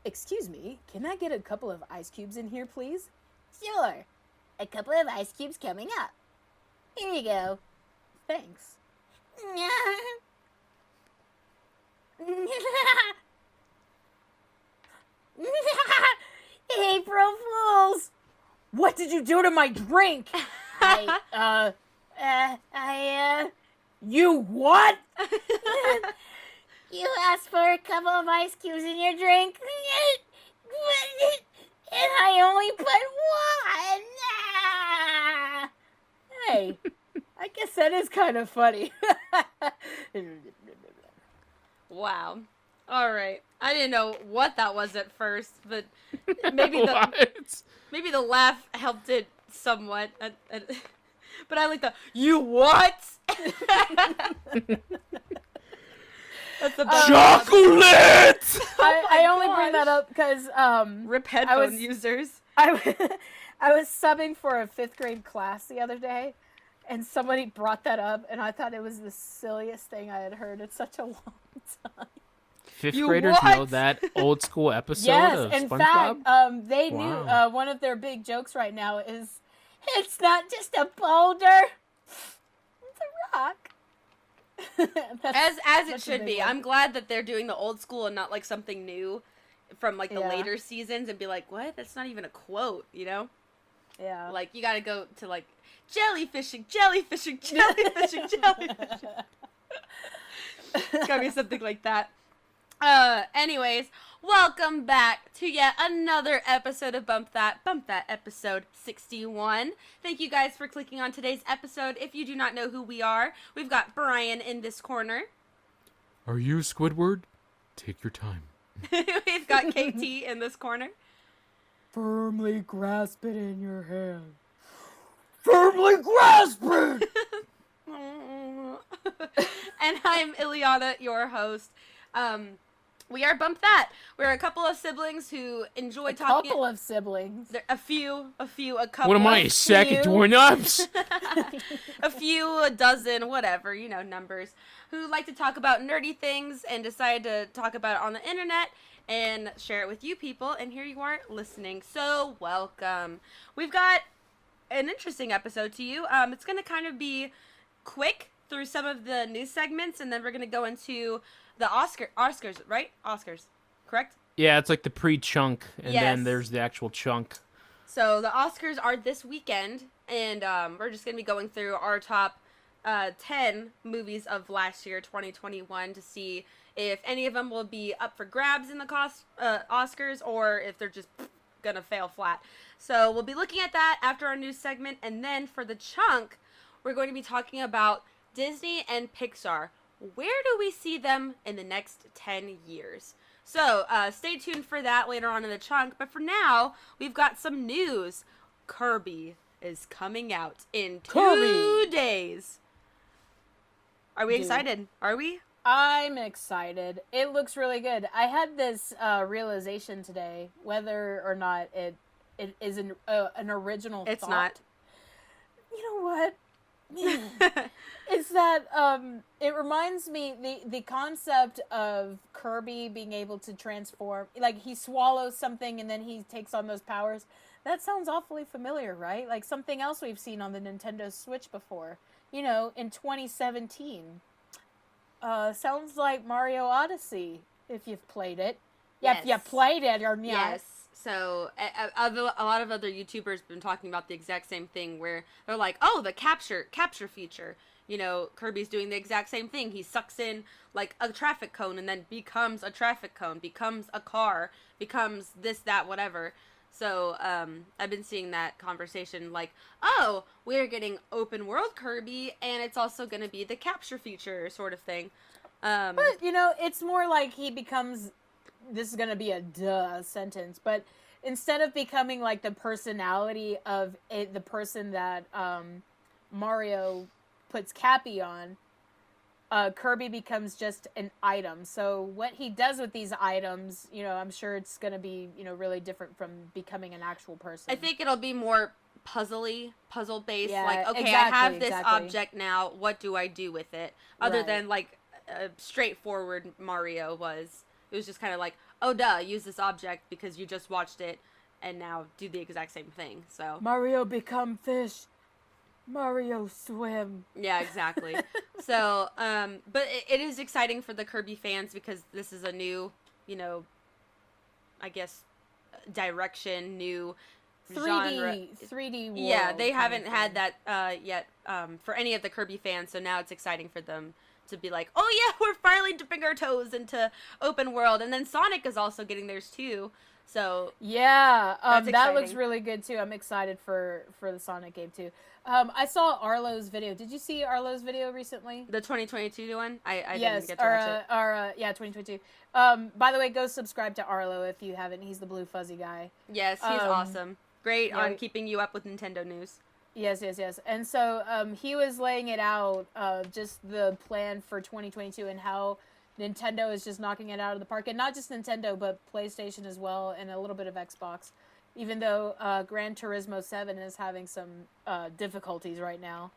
Excuse me, can I get a couple of ice cubes in here, please? Sure. A couple of ice cubes coming up. Here you go. Thanks. April Fools! What did you do to my drink? You what? You asked for a couple of ice cubes in your drink, and I only put one. Hey, I guess that is kind of funny. Wow. All right. I didn't know what that was at first, but maybe maybe the laugh helped it somewhat. But I like the "you what?" That's the best. Chocolate! I only bring that up because Rip headphone users. I was subbing for a 5th grade class the other day, and somebody brought that up, and I thought it was the silliest thing I had heard in such a long time. 5th graders know that old school episode of in SpongeBob? fact, they knew one of their big jokes right now is, it's not just a boulder, it's a rock. As it should be. I'm glad that they're doing the old school and not like something new from like the later seasons and be like, what? That's not even a quote, you know? Yeah. Like, you gotta go to like, jellyfishing, jellyfishing, jellyfishing, jellyfishing. It's gotta be something like that. Anyways, welcome back to yet another episode of Bump That episode 61. Thank you guys for clicking on today's episode. If you do not know who we are, we've got Brian in this corner. Are you Squidward? Take your time. We've got KT in this corner. Firmly grasp it in your hand. Firmly grasp it! And I'm Ileana, your host. We are Bump That. We're a couple of siblings who enjoy talking. A couple of siblings. A couple. What am I, a sack of doorknobs? A dozen, whatever, you know, numbers. Who like to talk about nerdy things and decide to talk about it on the internet and share it with you people. And here you are listening. So welcome. We've got an interesting episode to you. It's going to kind of be quick through some of the news segments, and then we're going to go into the Oscars, right? Oscars, correct? Yeah, it's like the pre-chunk, and then there's the actual chunk. So the Oscars are this weekend, and we're just going to be going through our top 10 movies of last year, 2021, to see if any of them will be up for grabs in the Oscars, or if they're just going to fail flat. So we'll be looking at that after our news segment, and then for the chunk, we're going to be talking about Disney and Pixar. Where do we see them in the next 10 years? So, stay tuned for that later on in the chunk. But for now, we've got some news. Kirby is coming out in 2 days. Are we excited? Are we? I'm excited. It looks really good. I had this realization today, whether or not it is an original thought. It's not. You know what? Is that it reminds me the concept of Kirby being able to transform, like he swallows something and then he takes on those powers. That sounds awfully familiar, right? Like something else we've seen on the Nintendo Switch before, you know, in 2017. Sounds like Mario Odyssey if you've played it. Yeah, Yes. if you played it or not. Yes. So a lot of other YouTubers have been talking about the exact same thing, where they're like, oh, the capture feature. You know, Kirby's doing the exact same thing. He sucks in like a traffic cone and then becomes a traffic cone, becomes a car, becomes this, that, whatever. So I've been seeing that conversation like, oh, we're getting open world Kirby, and it's also going to be the capture feature sort of thing. But, you know, it's more like he becomes... This is going to be a duh sentence, but instead of becoming like the personality of the person that Mario puts Cappy on, Kirby becomes just an item. So what he does with these items, you know, I'm sure it's going to be, you know, really different from becoming an actual person. I think it'll be more puzzle based. Yeah, like, okay, exactly, I have this exactly. object now. What do I do with it? Other Right. than like straightforward Mario was. It was just kind of like, oh, duh, use this object because you just watched it, and now do the exact same thing. So Mario become fish. Mario swim. yeah, exactly. So, but it is exciting for the Kirby fans because this is a new, I guess, direction, new 3D, genre. 3D world. Yeah, they haven't had that yet for any of the Kirby fans, so now it's exciting for them to be like, oh yeah, we're finally dipping our toes into open world, and then Sonic is also getting theirs too. So yeah, that's that looks exciting. really good too. I'm excited for the Sonic game too. I saw Arlo's video. Did you see Arlo's video recently? The 2022 one, I Yes, didn't get to watch it. yeah, 2022. By the way, go subscribe to Arlo if you haven't. He's the blue fuzzy guy. Yes, he's awesome. Great yeah, on keeping you up with Nintendo news. Yes. And so he was laying it out, just the plan for 2022 and how Nintendo is just knocking it out of the park. And not just Nintendo, but PlayStation as well, and a little bit of Xbox. Even though Gran Turismo 7 is having some difficulties right now.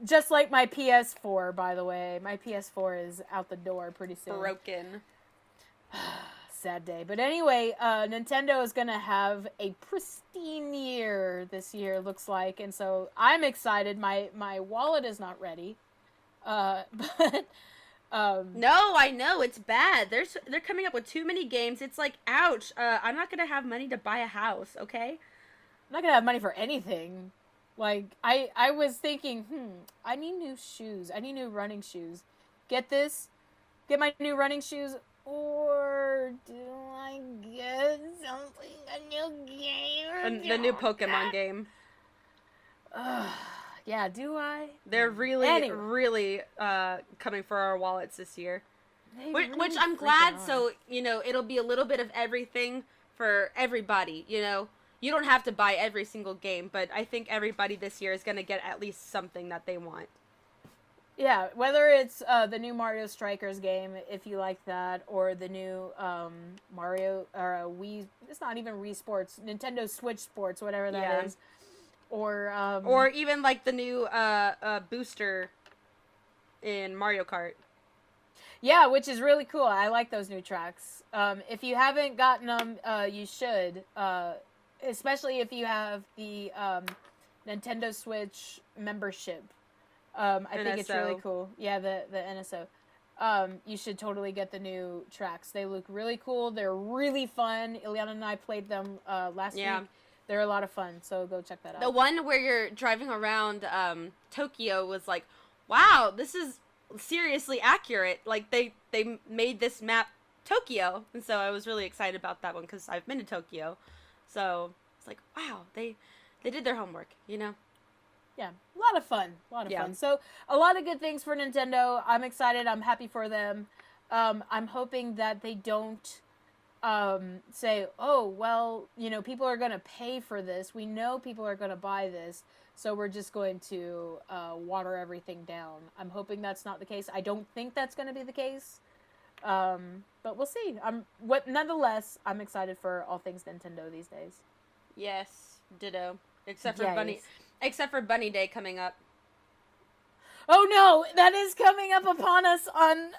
Just like my PS4, by the way. My PS4 is out the door pretty soon. Broken. Sad day. But anyway, Nintendo is going to have a pristine year this year, looks like. And so I'm excited. My wallet is not ready. But... no, I know it's bad. They're coming up with too many games. It's like, ouch. I'm not gonna have money to buy a house. Okay. I'm not gonna have money for anything. Like I was thinking, I need new shoes. I need new running shoes. Get my new running shoes, or do I get something, a new game? The new Pokemon game. Yeah, do I? They're really coming for our wallets this year. Which I'm glad, so, it'll be a little bit of everything for everybody, You don't have to buy every single game, but I think everybody this year is going to get at least something that they want. Yeah, whether it's the new Mario Strikers game, if you like that, or the new Mario, or Wii, it's not even Wii Sports, Nintendo Switch Sports, whatever that is. Or even like the new booster in Mario Kart. Yeah, which is really cool. I like those new tracks. If you haven't gotten them, you should. Especially if you have the Nintendo Switch membership. I think it's really cool. Yeah, the NSO. You should totally get the new tracks. They look really cool. They're really fun. Ileana and I played them last week. They're a lot of fun, so go check that out. The one where you're driving around Tokyo was like, wow, this is seriously accurate. Like, they made this map Tokyo, and so I was really excited about that one because I've been to Tokyo. So it's like, wow, they did their homework, Yeah, a lot of fun. Fun. So a lot of good things for Nintendo. I'm excited. I'm happy for them. I'm hoping that they don't say, oh, well, people are going to pay for this. We know people are going to buy this, so we're just going to water everything down. I'm hoping that's not the case. I don't think that's going to be the case, but we'll see. Nonetheless, I'm excited for all things Nintendo these days. Yes, ditto. Except for Bunny Day coming up. Oh no, that is coming up upon us on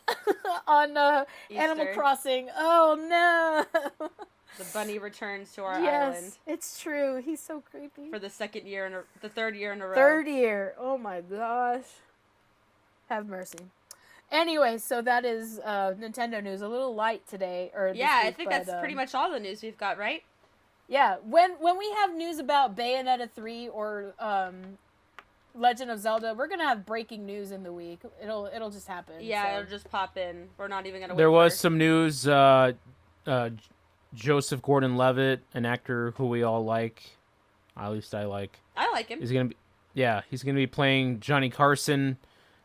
Animal Crossing. Oh no. The bunny returns to our island. Yes, it's true. He's so creepy. For the third year in a row. Third year. Oh my gosh. Have mercy. Anyway, so that is Nintendo news. A little light today, or this I week, think that's pretty much all the news we've got, right? Yeah. When we have news about Bayonetta 3 or Legend of Zelda, we're gonna have breaking news in the week. It'll just happen. Yeah, it'll just pop in. We're not even gonna. There was some news. Joseph Gordon-Levitt, an actor who we all like, at least I like. I like him. He's gonna be playing Johnny Carson,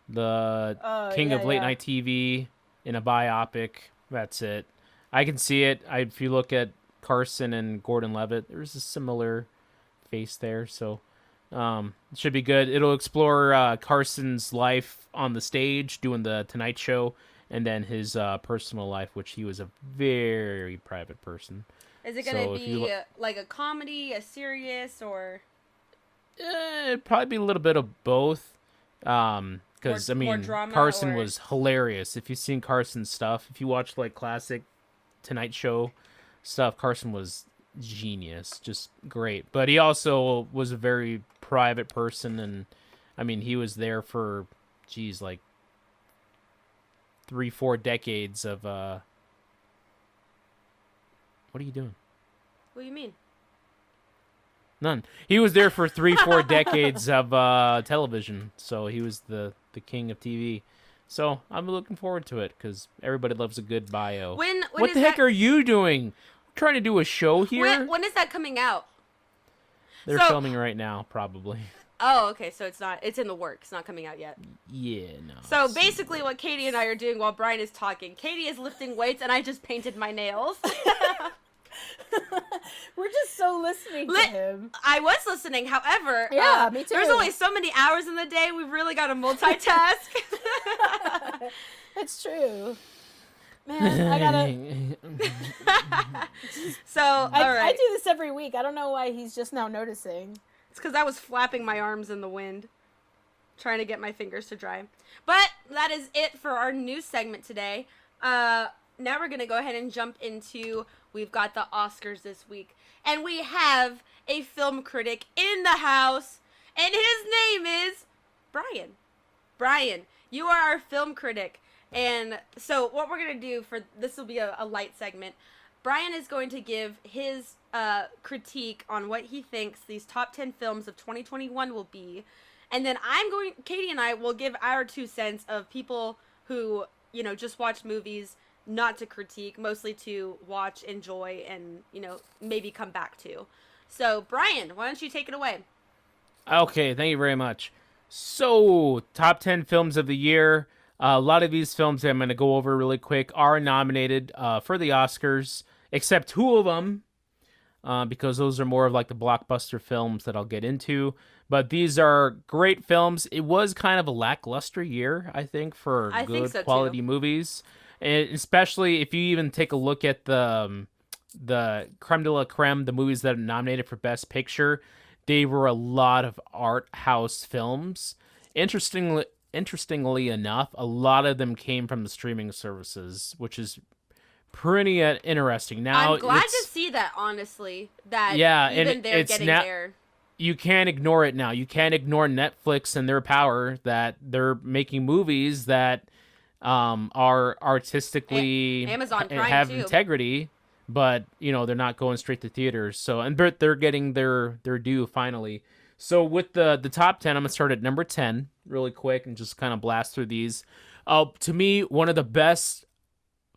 the king of late night TV, in a biopic. That's it. I can see it. If you look at Carson and Gordon-Levitt, there's a similar face there, so. It should be good. It'll explore Carson's life on the stage doing the Tonight Show, and then his personal life, which he was a very private person. Is it going to be like a comedy, a serious, or? It'd probably be a little bit of both. Because, more drama, Carson was hilarious. If you've seen Carson's stuff, if you watch, like, classic Tonight Show stuff. Carson was genius, just great. But he also was a very private person, and I mean, he was there for, like 3-4 decades of. What are you doing? What do you mean? None. He was there for 3-4 decades of television, so he was the king of TV. So I'm looking forward to it because everybody loves a good bio. When what is the heck that... are you doing? Trying to do a show here? When is that coming out? They're filming right now, probably. Oh, okay. So it's in the works. It's not coming out yet. Yeah, no. So basically, what Katie and I are doing while Brian is talking, Katie is lifting weights, and I just painted my nails. We're just so listening to him. I was listening, however, yeah, me too. There's only so many hours in the day. We've really got to multitask. It's true. Man, I gotta. So, all right. I do this every week. I don't know why he's just now noticing. It's because I was flapping my arms in the wind, trying to get my fingers to dry. But that is it for our news segment today. Now we're going to go ahead and jump into, we've got the Oscars this week. And we have a film critic in the house, and his name is Brian. Brian, you are our film critic. And so what we're going to do for this will be a light segment. Brian is going to give his critique on what he thinks these top 10 films of 2021 will be. And then Katie and I will give our 2 cents of people who, just watch movies, not to critique, mostly to watch, enjoy, and, maybe come back to. So, Brian, why don't you take it away? Okay, thank you very much. So, top 10 films of the year. A lot of these films that I'm going to go over really quick are nominated for the Oscars, except 2 of them, because those are more of like the blockbuster films that I'll get into. But these are great films. It was kind of a lackluster year, I think, for good quality movies. And especially if you even take a look at the creme de la creme, the movies that are nominated for Best Picture, they were a lot of art house films. Interestingly enough, a lot of them came from the streaming services, which is pretty interesting. Now, I'm glad to see that, honestly, that even they're getting there. You can't ignore it now. You can't ignore Netflix and their power that they're making movies that are artistically Amazon Prime have too. integrity, but they're not going straight to theaters. So and they're getting their due finally. So with the top 10, I'm gonna start at number 10 really quick and just kind of blast through these. To me, one of the best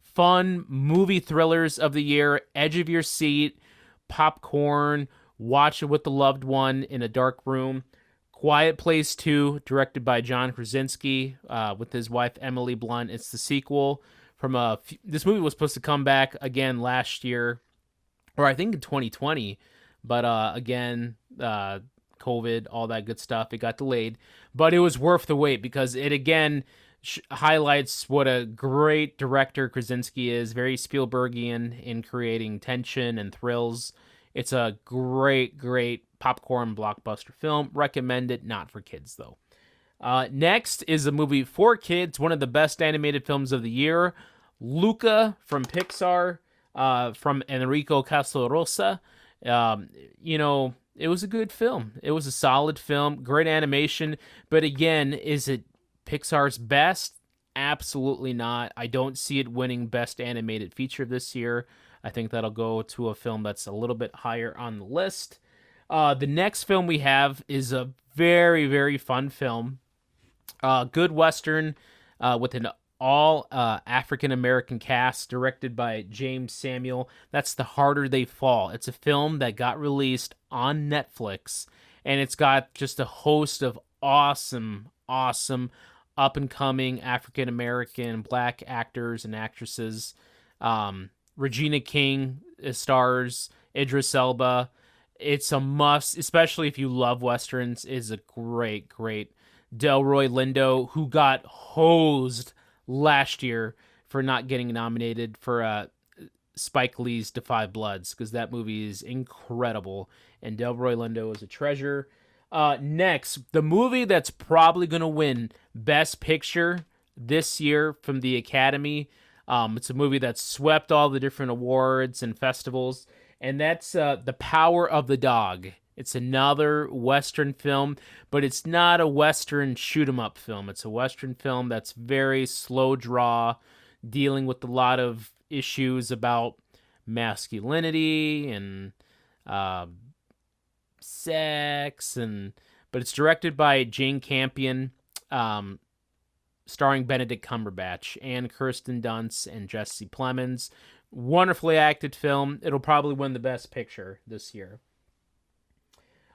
fun movie thrillers of the year, edge of your seat, popcorn, watch it with the loved one in a dark room. Quiet Place 2, directed by John Krasinski, with his wife Emily Blunt. It's the sequel from this movie was supposed to come back again last year, or I think in 2020, but again, COVID, all that good stuff, it got delayed. But it was worth the wait because it again highlights what a great director Krasinski is, very Spielbergian in creating tension and thrills. It's a great popcorn blockbuster film. Recommend it, not for kids though. Next is a movie for kids, one of the best animated films of the year, Luca from Pixar, from Enrico Casarosa. It was a good film. It was a solid film, great animation, but again, is it Pixar's best? Absolutely not. I don't see it winning Best Animated Feature this year. I think that'll go to a film that's a little bit higher on the list. The next film we have is a very, very fun film. Good Western with an all African-American cast, directed by James Samuel. That's The Harder They Fall. It's a film that got released on Netflix, and it's got just a host of awesome up-and-coming African-American black actors and actresses. Regina King stars, Idris Elba. It's a must, especially if you love Westerns. It's a great Delroy Lindo, who got hosed last year for not getting nominated for Spike Lee's Da 5 Bloods, because that movie is incredible, and Delroy Lindo is a treasure. Next, the movie that's probably going to win Best Picture this year from the Academy, It's a movie that swept all the different awards and festivals, and that's The Power of the Dog. It's another Western film, but it's not a Western shoot-'em-up film. It's a Western film that's very slow draw, dealing with a lot of issues about masculinity and sex, but it's directed by Jane Campion, starring Benedict Cumberbatch and Kirsten Dunst and Jesse Plemons. Wonderfully acted film. It'll probably win the Best Picture this year.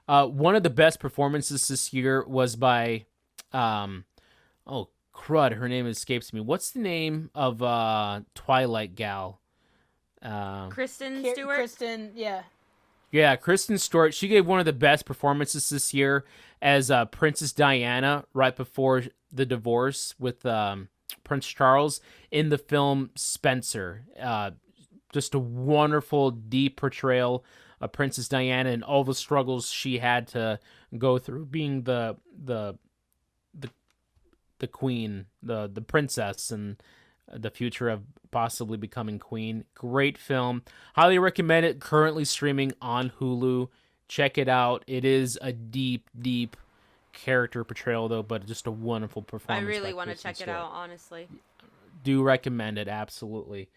One of the best performances this year was by, oh crud, her name escapes me. What's the name of Twilight gal? Kristen Stewart. Kristen, yeah. Yeah, Kristen Stewart. She gave one of the best performances this year as Princess Diana right before the divorce with Prince Charles in the film Spencer. Just a wonderful, deep portrayal of Princess Diana and all the struggles she had to go through being the queen, the princess, and the future of possibly becoming queen. Great film. Highly recommend it. Currently streaming on Hulu. Check it out. It is a deep, deep character portrayal, though, but just a wonderful performance. I really want to check it out, honestly. Do recommend it, absolutely.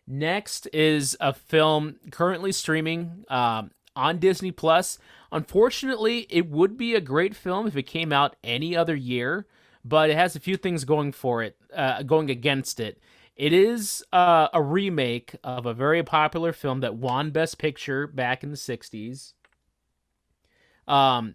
Next is a film currently streaming on Disney Plus. Unfortunately, it would be a great film if it came out any other year, but it has a few things going for it, going against it. It is a remake of a very popular film that won Best Picture back in the 60s.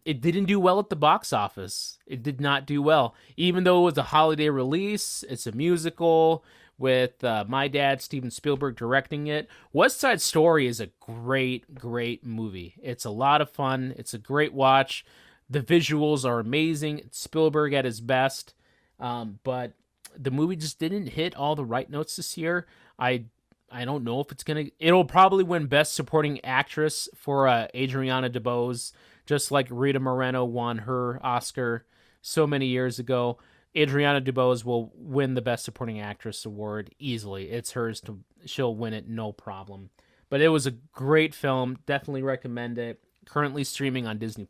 It didn't do well at the box office. It did not do well. Even though it was a holiday release, it's a musical with my dad, Steven Spielberg, directing it. West Side Story is a great, great movie. It's a lot of fun. It's a great watch. The visuals are amazing. It's Spielberg at his best. But the movie just didn't hit all the right notes this year. I don't know if it's going to... It'll probably win Best Supporting Actress for Adriana DeBose, just like Rita Moreno won her Oscar so many years ago. Adriana DeBose will win the Best Supporting Actress award easily. It's hers. She'll win it, no problem. But it was a great film. Definitely recommend it. Currently streaming on Disney+.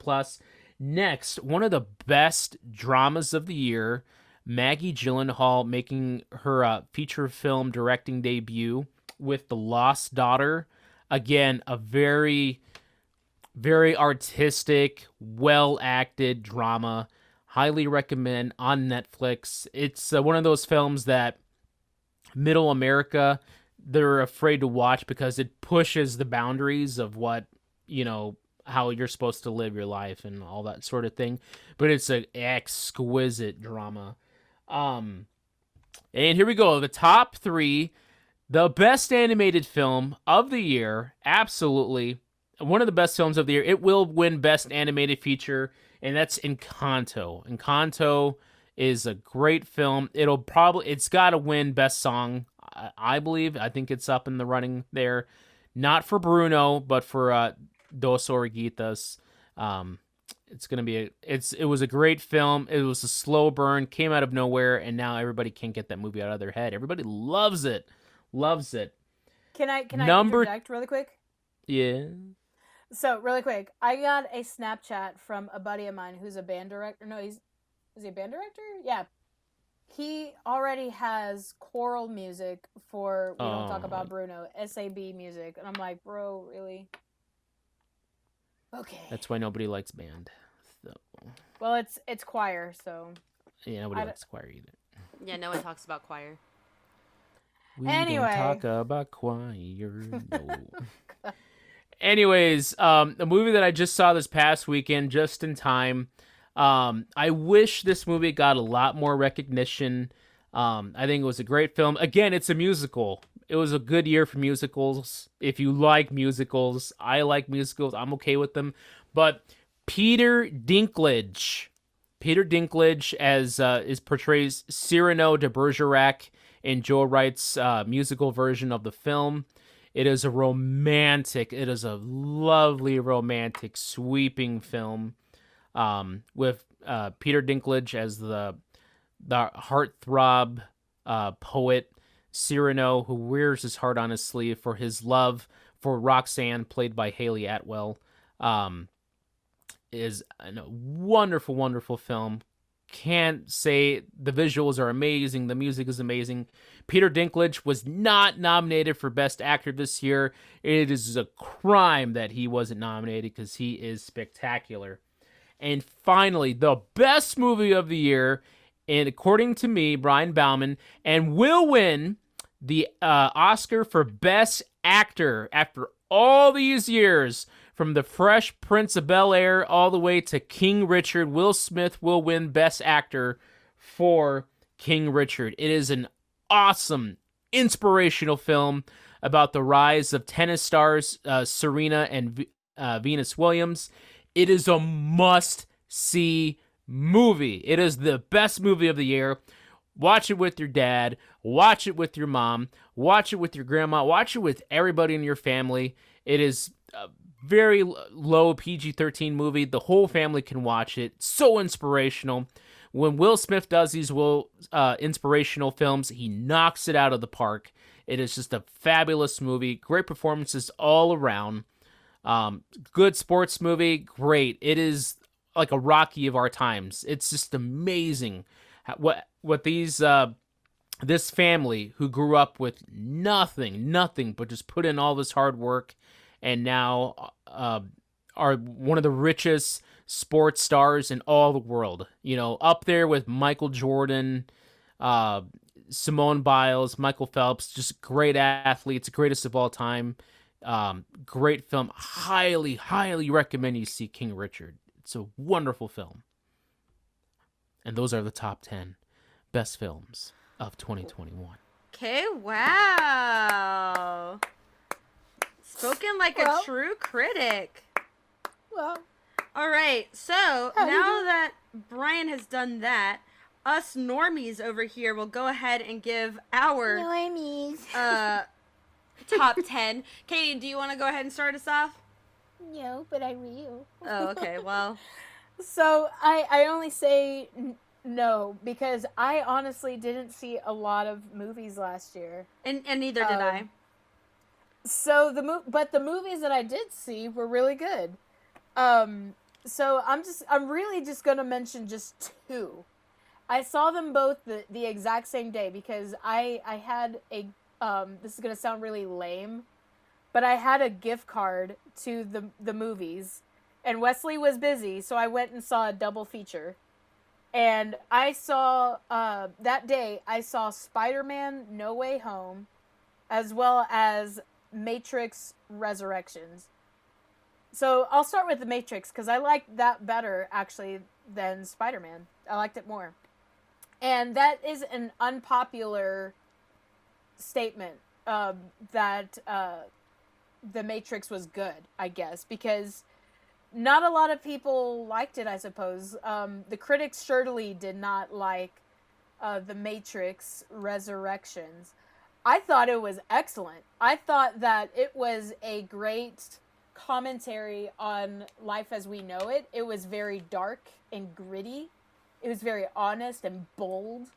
Next, one of the best dramas of the year, Maggie Gyllenhaal making her feature film directing debut with The Lost Daughter. Again, a very, very artistic, well-acted drama. Highly recommend on Netflix. It's one of those films that middle America, they're afraid to watch because it pushes the boundaries of what, how you're supposed to live your life and all that sort of thing. But it's an exquisite drama. And here we go. The top 3, the best animated film of the year. Absolutely. One of the best films of the year. It will win Best Animated Feature, and that's Encanto. Encanto is a great film. It's got to win Best Song, I believe. I think it's up in the running there. Not for Bruno, but for Dos Oruguitas. It's going to be it was a great film. It was a slow burn, came out of nowhere, and now everybody can't get that movie out of their head. Everybody loves it. Loves it. Can I interject really quick? Yeah. So, really quick, I got a Snapchat from a buddy of mine who's a band director. No, is he a band director? Yeah. He already has choral music for We Don't Talk About Bruno, SAB music. And I'm like, bro, really? Okay. That's why nobody likes band. So. Well, it's choir, so. Yeah, nobody likes choir either. Yeah, no one talks about choir. We don't talk about choir, no. Anyways, a movie that I just saw this past weekend, just in time. I wish this movie got a lot more recognition. I think it was a great film. Again, it's a musical. It was a good year for musicals. If you like musicals, I like musicals. I'm okay with them. But Peter Dinklage portrays Cyrano de Bergerac in Joe Wright's musical version of the film. It is a lovely, romantic, sweeping film with Peter Dinklage as the heartthrob poet, Cyrano, who wears his heart on his sleeve for his love for Roxanne, played by Haley Atwell, is a wonderful, wonderful film. Can't say the visuals are amazing. The music is amazing. Peter Dinklage was not nominated for Best Actor this year. It is a crime that he wasn't nominated because he is spectacular. And finally, the best movie of the year, and according to me, Brian Bauman, and will win the Oscar for Best Actor after all these years. From The Fresh Prince of Bel-Air all the way to King Richard, Will Smith will win Best Actor for King Richard. It is an awesome, inspirational film about the rise of tennis stars Serena and Venus Williams. It is a must-see movie. It is the best movie of the year. Watch it with your dad. Watch it with your mom. Watch it with your grandma. Watch it with everybody in your family. It is very low PG-13 movie. The whole family can watch it. So inspirational. When Will Smith does these inspirational films, he knocks it out of the park. It is just a fabulous movie. Great performances all around. Good sports movie. Great. It is like a Rocky of our times. It's just amazing what these this family who grew up with nothing but just put in all this hard work, and now are one of the richest sports stars in all the world. You know, up there with Michael Jordan, Simone Biles, Michael Phelps, just great athletes, greatest of all time. Great film. Highly, highly recommend you see King Richard. It's a wonderful film. And those are the top 10 best films of 2021. Okay, wow. Spoken like a true critic. Well. All right, so now that Brian has done that, us normies over here will go ahead and give our Normies. top 10. Katie, do you want to go ahead and start us off? No, but I will. Oh, okay, well. So I only say no because I honestly didn't see a lot of movies last year. And neither did I. So the movies that I did see were really good. So I'm really just gonna mention just two. I saw them both the exact same day because I had a this is gonna sound really lame, but I had a gift card to the movies, and Wesley was busy, so I went and saw a double feature. And I saw that day I saw Spider-Man No Way Home, as well as Matrix Resurrections. So I'll start with The Matrix because I liked that better actually than Spider-Man. I liked it more. And that is an unpopular statement that The Matrix was good, I guess, because not a lot of people liked it, I suppose. The critics surely did not like The Matrix Resurrections. I thought it was excellent. I thought that it was a great commentary on life as we know it. It was very dark and gritty. It was very honest and bold.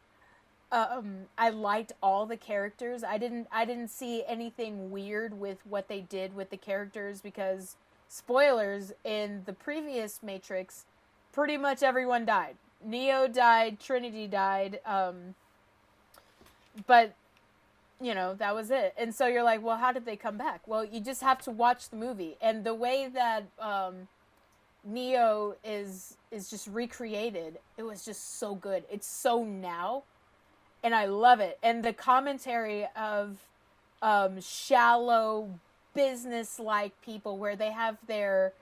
I liked all the characters. I didn't see anything weird with what they did with the characters because, spoilers, in the previous Matrix, pretty much everyone died. Neo died, Trinity died, but you know, that was it. And so you're like, well, how did they come back? Well, you just have to watch the movie. And the way that Neo is just recreated, it was just so good. It's so now. And I love it. And the commentary of shallow, business-like people where they have their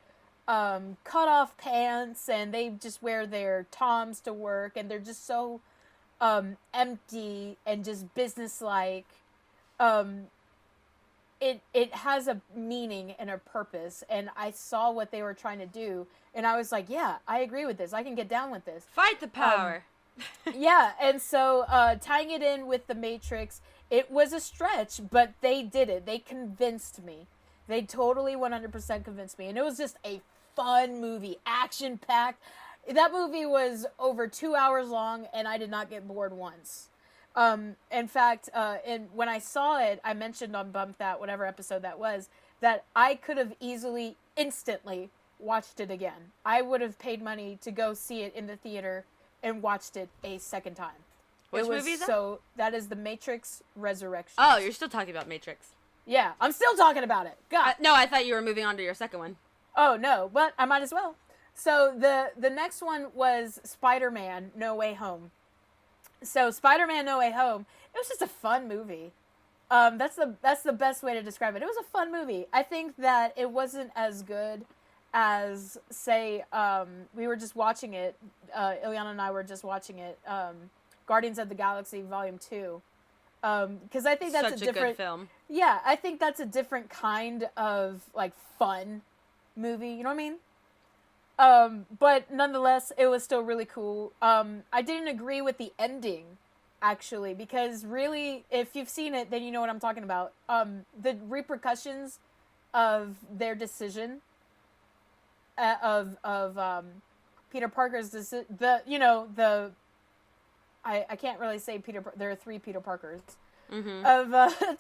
cut-off pants and they just wear their Toms to work. And they're just so empty and just business-like. It has a meaning and a purpose, and I saw what they were trying to do, and I was like, yeah, I agree with this. I can get down with this. Fight the power. Yeah, and so tying it in with The Matrix, it was a stretch, but they did it. They convinced me. They totally 100% convinced me, and it was just a fun movie, action-packed. That movie was over 2 hours long, and I did not get bored once. In fact, when I saw it, I mentioned on Bump That, whatever episode that was, that I could have easily, instantly watched it again. I would have paid money to go see it in the theater and watched it a second time. Which movie is that? So that is The Matrix Resurrection. Oh, you're still talking about Matrix. Yeah, I'm still talking about it. God. No, I thought you were moving on to your second one. Oh, no, but I might as well. So the next one was Spider-Man No Way Home. So Spider-Man No Way Home, it was just a fun movie. That's the best way to describe it. It was a fun movie. I think that it wasn't as good as, say, we were just watching it. Ileana and I were just watching it. Guardians of the Galaxy Volume 2. Because I think that's such a different good film. Yeah, I think that's a different kind of like fun movie. You know what I mean? But nonetheless, it was still really cool. I didn't agree with the ending, actually, because really, if you've seen it, then you know what I'm talking about. The repercussions of their decision, of Peter Parker's decision, I can't really say Peter. There are 3 Peter Parkers. Mm-hmm. Of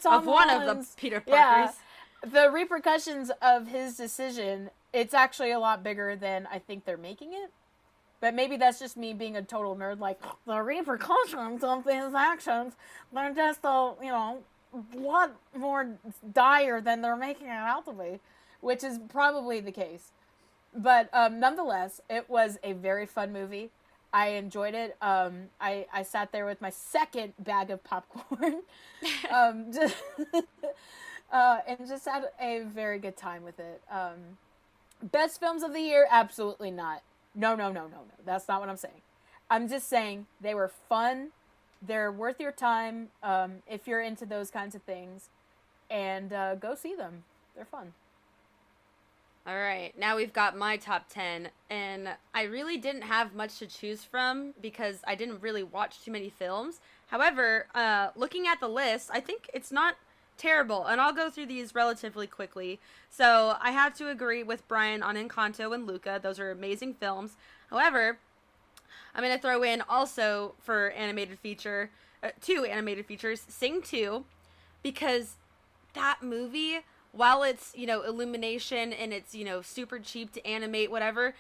Tom of one Holland's, of the Peter Parkers. Yeah, the repercussions of his decision. It's actually a lot bigger than I think they're making it. But maybe that's just me being a total nerd. Like, the repercussions of his actions, they're just a lot more dire than they're making it out to be, which is probably the case. But nonetheless, it was a very fun movie. I enjoyed it. I sat there with my second bag of popcorn, and just had a very good time with it. Best films of the year? Absolutely not. No. That's not what I'm saying. I'm just saying they were fun. They're worth your time if you're into those kinds of things. And go see them. They're fun. All right, now we've got my top 10, and I really didn't have much to choose from because I didn't really watch too many films. However, looking at the list, I think it's not terrible, and I'll go through these relatively quickly. So I have to agree with Brian on Encanto and Luca. Those are amazing films. However, I'm going to throw in also for animated feature, 2 animated features, Sing 2, because that movie, while it's, Illumination and it's, super cheap to animate, whatever,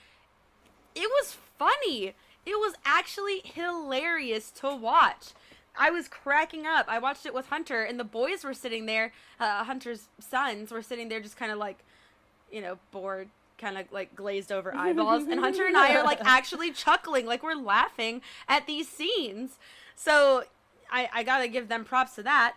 it was funny. It was actually hilarious to watch. I was cracking up. I watched it with Hunter, and the boys were sitting there, Hunter's sons were sitting there just kind of like, bored, kind of like glazed over eyeballs. And Hunter and I are like actually chuckling, like we're laughing at these scenes. So I gotta give them props to that.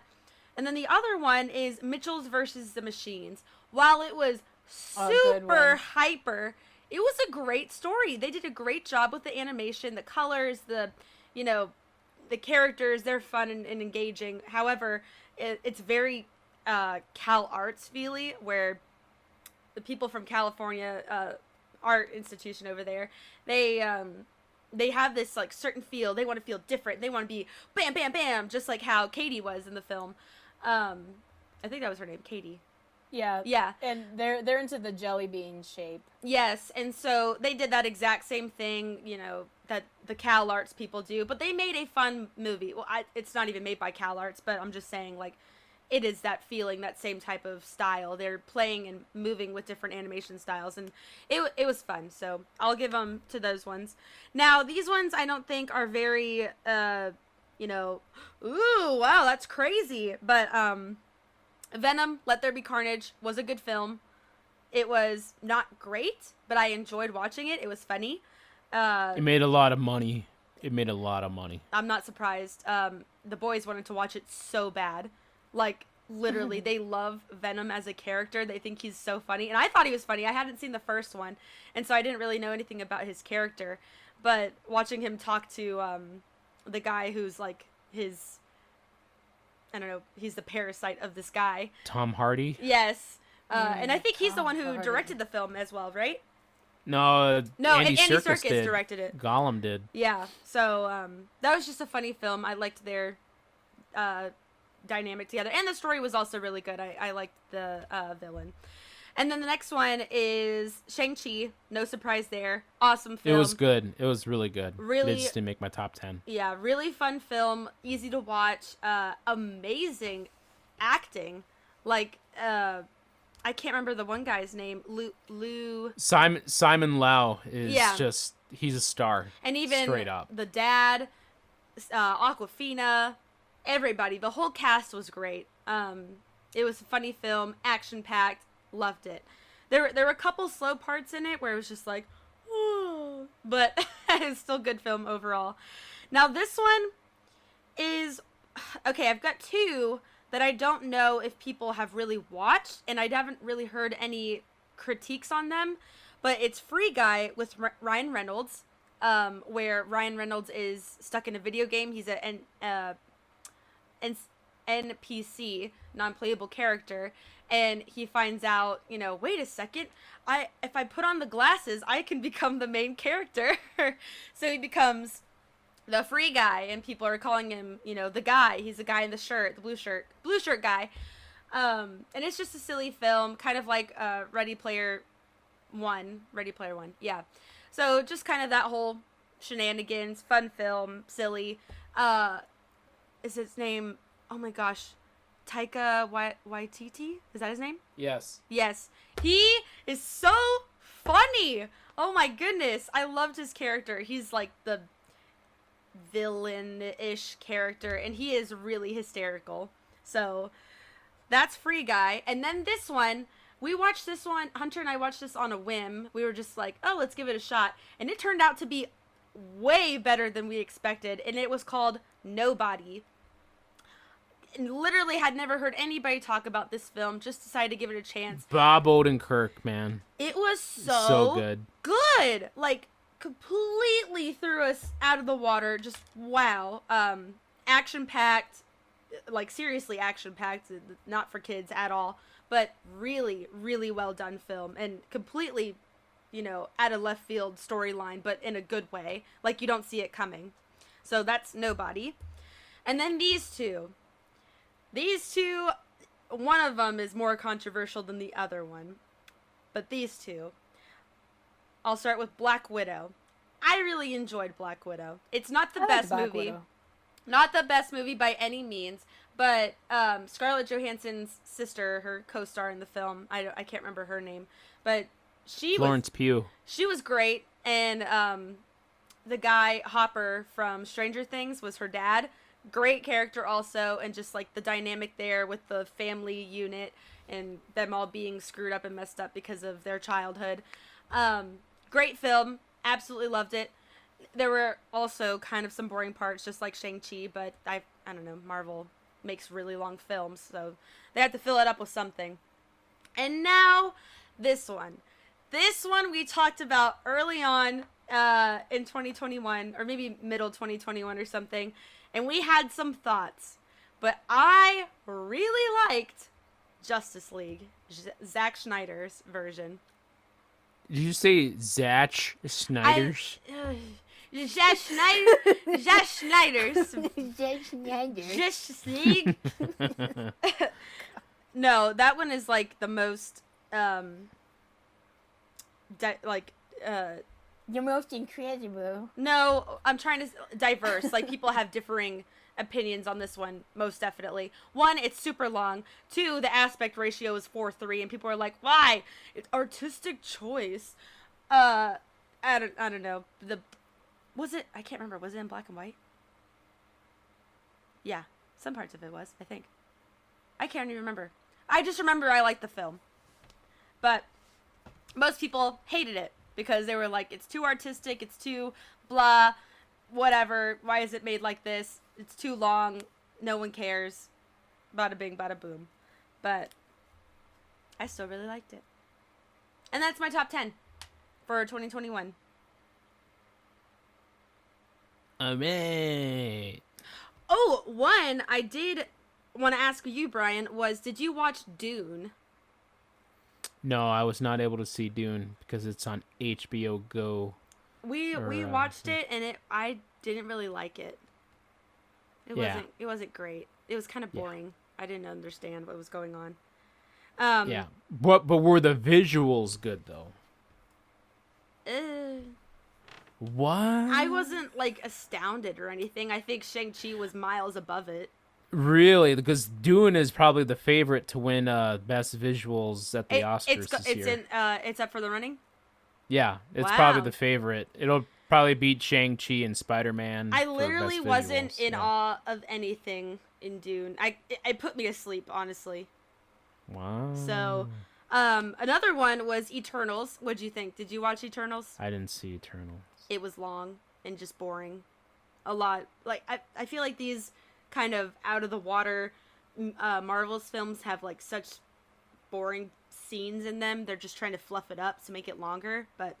And then the other one is Mitchell's versus the Machines. While it was super hyper, it was a great story. They did a great job with the animation, the colors, the characters. They're fun and engaging. However, it's very Cal Arts feely, where the people from California art institution over there, they have this like certain feel. They want to feel different. They want to be bam, bam, bam, just like how Katie was in the film. I think that was her name, Katie. Yeah. Yeah. And they're into the jelly bean shape. Yes, and so they did that exact same thing, that the Cal Arts people do, but they made a fun movie. Well, it's not even made by Cal Arts, but I'm just saying, like, it is that feeling, that same type of style. They're playing and moving with different animation styles, and it was fun, so I'll give them to those ones. Now, these ones I don't think are very, ooh, wow, that's crazy, but, Venom, Let There Be Carnage was a good film. It was not great, but I enjoyed watching it. It was funny. It made a lot of money. I'm not surprised. The boys wanted to watch it so bad. Like, literally, they love Venom as a character. They think he's so funny. And I thought he was funny. I hadn't seen the first one, and so I didn't really know anything about his character. But watching him talk to the guy who's, like, I don't know, he's the parasite of this guy. Tom Hardy? Yes. And I think he's the one who directed the film as well, right? No, Andy Serkis did. directed it. Gollum did. Yeah, so that was just a funny film. I liked their dynamic together. And the story was also really good. I liked the villain. And then the next one is Shang-Chi. No surprise there. Awesome film. It was good. It was really good. Really, It just didn't make my top 10. Yeah, really fun film. Easy to watch. Amazing acting. Like, I can't remember the one guy's name. Lou. Simon Lau is just, he's a star. And even straight up. The dad, Aquafina, everybody. The whole cast was great. It was a funny film, action-packed. Loved it. There were a couple slow parts in it where it was just like, oh, but it's still good film overall. Now this one is, okay, I've got two that I don't know if people have really watched, and I haven't really heard any critiques on them, but it's Free Guy with Ryan Reynolds, where Ryan Reynolds is stuck in a video game. He's an NPC, non-playable character, and he finds out, wait a second, if I put on the glasses, I can become the main character. So he becomes the Free Guy, and people are calling him, the guy. He's the guy in the shirt, the blue shirt guy. And it's just a silly film, kind of like Ready Player One, yeah. So just kind of that whole shenanigans, fun film, silly. Is his name? Oh my gosh, Taika Waititi? Is that his name? Yes. Yes. He is so funny. Oh my goodness. I loved his character. He's like the villain-ish character, and he is really hysterical. So that's Free Guy. And then this one, we watched this one, Hunter and I watched this on a whim. We were just like, oh, let's give it a shot. And it turned out to be way better than we expected, and it was called Nobody. And literally had never heard anybody talk about this film, just decided to give it a chance. Bob Odenkirk, man. It was so good. Good. Like, completely threw us out of the water. Just wow. Action-packed, like seriously action-packed, not for kids at all, but really, really well done film, and completely, out of left field storyline, but in a good way. Like, you don't see it coming. So that's Nobody. And then these two, one of them is more controversial than the other one. But these two, I'll start with Black Widow. I really enjoyed Black Widow. It's not the best movie. Not the best movie by any means. But Scarlett Johansson's sister, her co-star in the film, I can't remember her name. But Florence Pugh. She was great. And the guy, Hopper, from Stranger Things was her dad. Great character also, and just like the dynamic there with the family unit and them all being screwed up and messed up because of their childhood. Great film, absolutely loved it. There were also kind of some boring parts, just like Shang-Chi, but I don't know, Marvel makes really long films, so they have to fill it up with something. And now this one we talked about early on in 2021, or maybe middle 2021 or something. And we had some thoughts, but I really liked Justice League, Zack Snyder's version. Did you say Zack Snyder's? Zack Snyder's Zack Snyder. Justice League. No, that one is like the most The most incredible. No, I'm trying to diverse. Like, people have differing opinions on this one, most definitely. One, it's super long. Two, the aspect ratio is 4:3, and people are like, why? It's artistic choice. I don't know. I can't remember. Was it in black and white? Yeah, some parts of it was, I think. I can't even remember. I just remember I liked the film. But most people hated it. Because they were like, it's too artistic, it's too blah, whatever, why is it made like this? It's too long, no one cares. Bada bing, bada boom. But I still really liked it. And that's my top 10 for 2021. Alright. Oh, one I did want to ask you, Brian, was did you watch Dune? No, I was not able to see Dune because it's on HBO Go. We watched it, and I didn't really like it. It wasn't great. It was kind of boring. I didn't understand what was going on. Yeah, but were the visuals good though? What? I wasn't like astounded or anything. I think Shang-Chi was miles above it. Really? Because Dune is probably the favorite to win best visuals at the Oscars this year. It's up for the running. Yeah, it's Wow. probably the favorite. It'll probably beat Shang-Chi and Spiderman. I literally wasn't in awe of anything in Dune. It put me to sleep, honestly. Wow. So, another one was Eternals. What'd you think? Did you watch Eternals? I didn't see Eternals. It was long and just boring. A lot. Like, I feel like these kind of out of the water Marvel's films have like such boring scenes in them. They're just trying to fluff it up to make it longer, but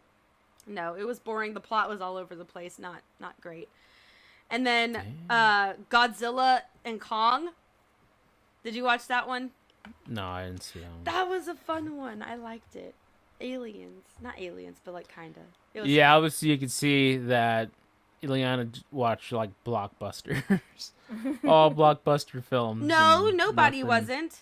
no, it was boring. The plot was all over the place. Not great. And then Godzilla and Kong. Did you watch that one? No, I didn't see that one. That was a fun one. I liked it. Aliens. Not aliens, but like kind of. Yeah, obviously you could see that Ileana watched like blockbusters. All blockbuster films. No, nobody wasn't.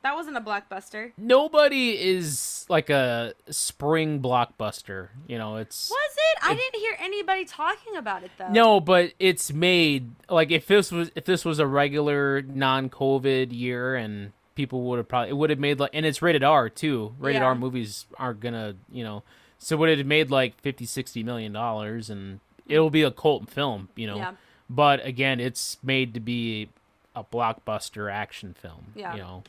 That wasn't a blockbuster. Nobody is like a spring blockbuster. You know, it's... Was it? I didn't hear anybody talking about it though. No, but it's made like if this was a regular non-COVID year and people would have made like, and it's rated R too. Rated R movies aren't gonna, so would it have made like $50-60 million and it'll be a cult film, Yeah. But again, it's made to be a blockbuster action film, Yeah.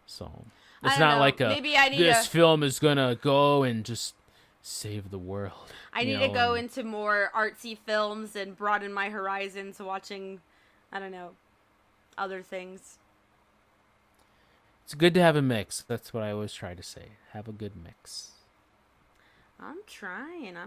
So it's not like this film is gonna go and just save the world. I need to go into more artsy films and broaden my horizons, watching, I don't know, other things. It's good to have a mix. That's what I always try to say. Have a good mix. I'm trying.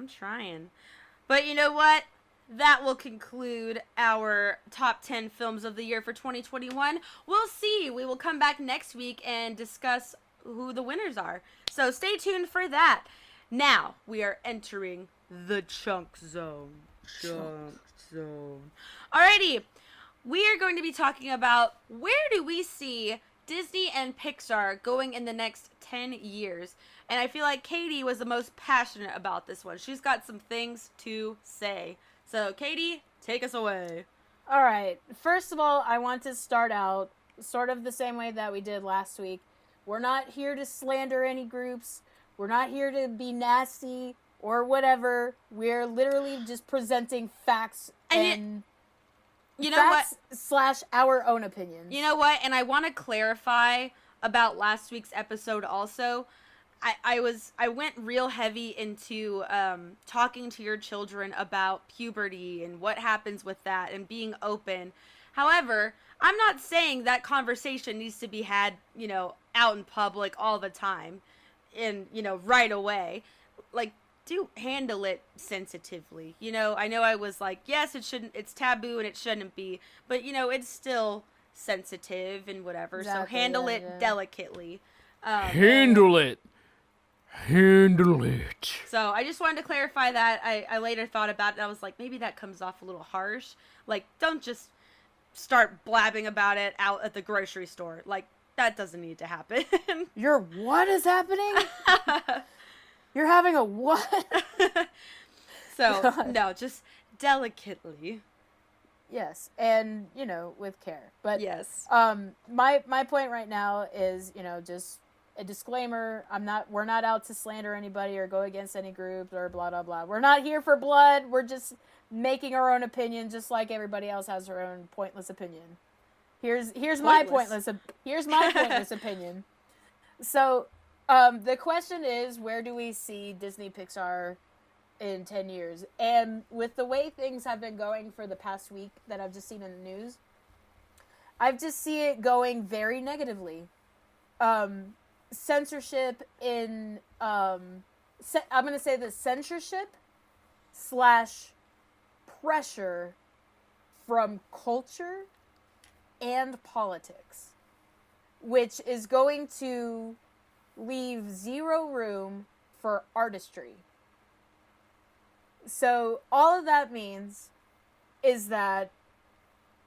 But you know what? That will conclude our top 10 films of the year for 2021. We'll see. We will come back next week and discuss who the winners are. So stay tuned for that. Now, we are entering the chunk zone. Alrighty. We are going to be talking about where do we see Disney and Pixar going in the next 10 years. And I feel like Katie was the most passionate about this one. She's got some things to say. So, Katie, take us away. All right. First of all, I want to start out sort of the same way that we did last week. We're not here to slander any groups. We're not here to be nasty or whatever. We're literally just presenting facts and you know facts / our own opinions. You know what? And I want to clarify about last week's episode also. I went real heavy into talking to your children about puberty and what happens with that and being open. However, I'm not saying that conversation needs to be had, out in public all the time and, right away. Like, do handle it sensitively. I know I was like, yes, it's taboo and it shouldn't be, but it's still sensitive and whatever. Exactly, so handle it delicately. Handle it. So I just wanted to clarify that. I later thought about it. I was like, maybe that comes off a little harsh. Like, don't just start blabbing about it out at the grocery store. Like, that doesn't need to happen. Your what is happening? You're having a what? So, God. No, just delicately. Yes, and, with care. But yes. My point right now is, just a disclaimer. We're not out to slander anybody or go against any group or blah, blah, blah. We're not here for blood. We're just making our own opinion, just like everybody else has their own pointless opinion. Here's my pointless opinion. So, the question is, where do we see Disney Pixar in 10 years? And with the way things have been going for the past week that I've just seen in the news, I just see it going very negatively. Censorship in, I'm going to say the censorship / pressure from culture and politics, which is going to leave zero room for artistry. So all of that means is that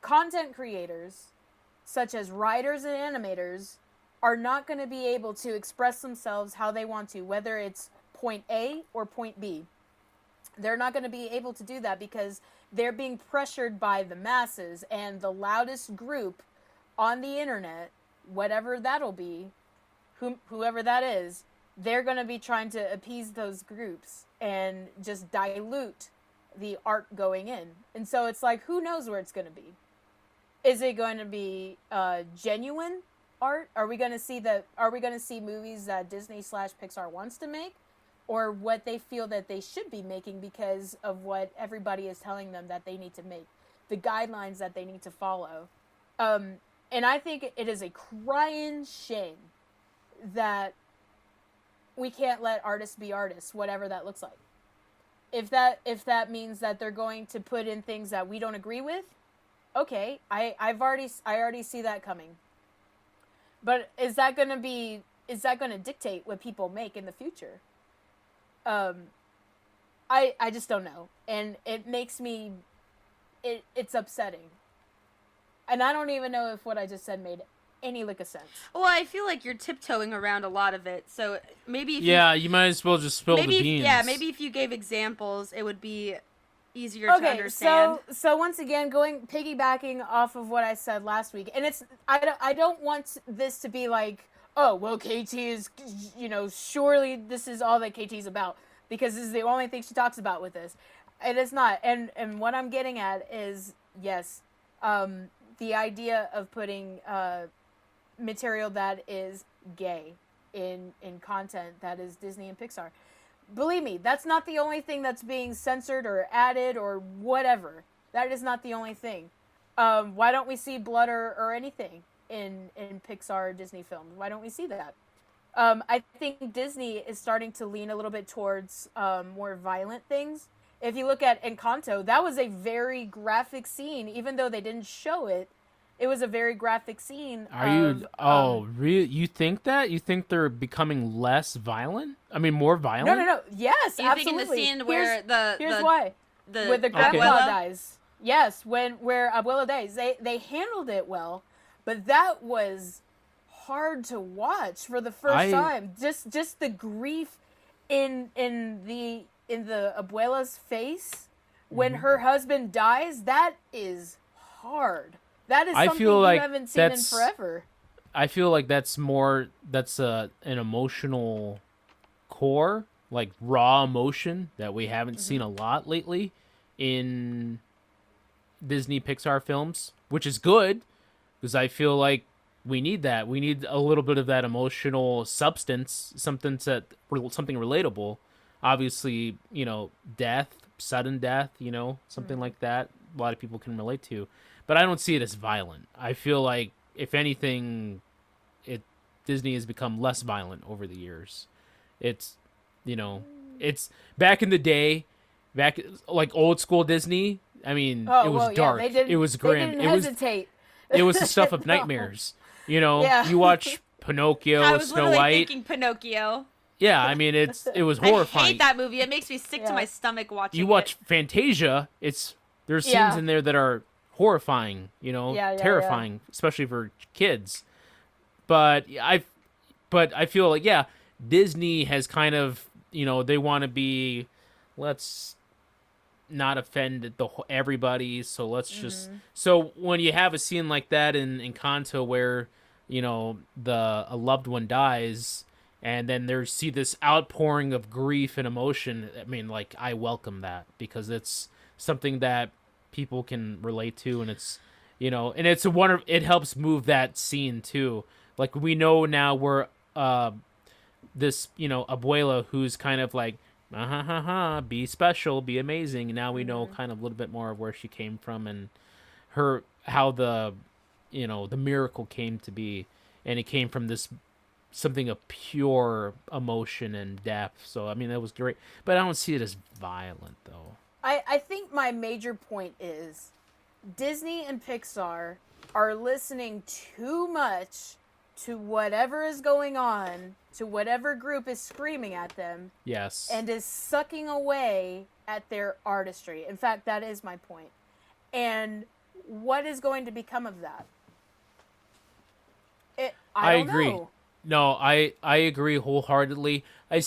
content creators, such as writers and animators, are not going to be able to express themselves how they want to, whether it's point A or point B. They're not going to be able to do that because they're being pressured by the masses, and the loudest group on the internet, whatever that'll be, whoever that is, they're going to be trying to appease those groups and just dilute the art going in. And so it's like, who knows where it's going to be? Is it going to be genuine art? Are we going to see movies that Disney/Pixar wants to make, or what they feel that they should be making because of what everybody is telling them that they need to make, the guidelines that they need to follow? And I think it is a crying shame that we can't let artists be artists, whatever that looks like. If that means that they're going to put in things that we don't agree with, okay, I already see that coming. But is that going to dictate what people make in the future? I just don't know, and it makes me it's upsetting. And I don't even know if what I just said made any lick of sense. Well, I feel like you're tiptoeing around a lot of it, so maybe if you might as well just spill the beans. Yeah, maybe if you gave examples, it would be easier to understand. So once again, piggybacking off of what I said last week, and I don't want this to be like, oh, well, KT is, surely this is all that KT is about, because this is the only thing she talks about with this. It is not. And what I'm getting at is, yes, the idea of putting material that is gay in content that is Disney and Pixar. Believe me, that's not the only thing that's being censored or added or whatever. That is not the only thing. Why don't we see blood or anything in Pixar or Disney films? Why don't we see that? I think Disney is starting to lean a little bit towards more violent things. If you look at Encanto, that was a very graphic scene. Even though they didn't show it, it was a very graphic scene. Really? You think that? You think they're becoming less violent? I mean, more violent? No. Yes, you absolutely. Think in the scene where here's why. Where the grandpa dies. Yes, where Abuela dies. They handled it well, but that was hard to watch for the first time. Just the grief in the abuela's face when her husband dies, that is hard. That is something you haven't seen in forever. I feel like that's an emotional core, like raw emotion that we haven't seen a lot lately in Disney Pixar films, which is good because I feel like we need that. We need a little bit of that emotional substance, something relatable. Obviously, death, sudden death, something like that. A lot of people can relate to, but I don't see it as violent. I feel like, if anything, Disney has become less violent over the years. It's, it's back in the day, like old school Disney. I mean, it was dark. It was grim. They didn't hesitate. It was the stuff of nightmares. You watch Pinocchio, I was Snow literally White. thinking Pinocchio. Yeah, I mean, it was horrifying. I hate that movie. It makes me sick to my stomach watching it. You watch Fantasia, there's scenes in there that are horrifying, terrifying, especially for kids. But I feel like, Disney has kind of, they want to be, let's not offend everybody, so let's just... So when you have a scene like that in Encanto where, a loved one dies, and then see this outpouring of grief and emotion, I mean, like, I welcome that, because it's something that people can relate to, and it's, and it's it helps move that scene too. Like, we know now where this, abuela, who's kind of like, be special, be amazing. Now we know kind of a little bit more of where she came from and how the miracle came to be, and it came from something of pure emotion and depth. So, I mean, that was great, but I don't see it as violent, though. I think my major point is Disney and Pixar are listening too much to whatever is going on, to whatever group is screaming at them. Yes. And is sucking away at their artistry. In fact, that is my point. And what is going to become of that? I don't agree. know. No, I agree wholeheartedly. I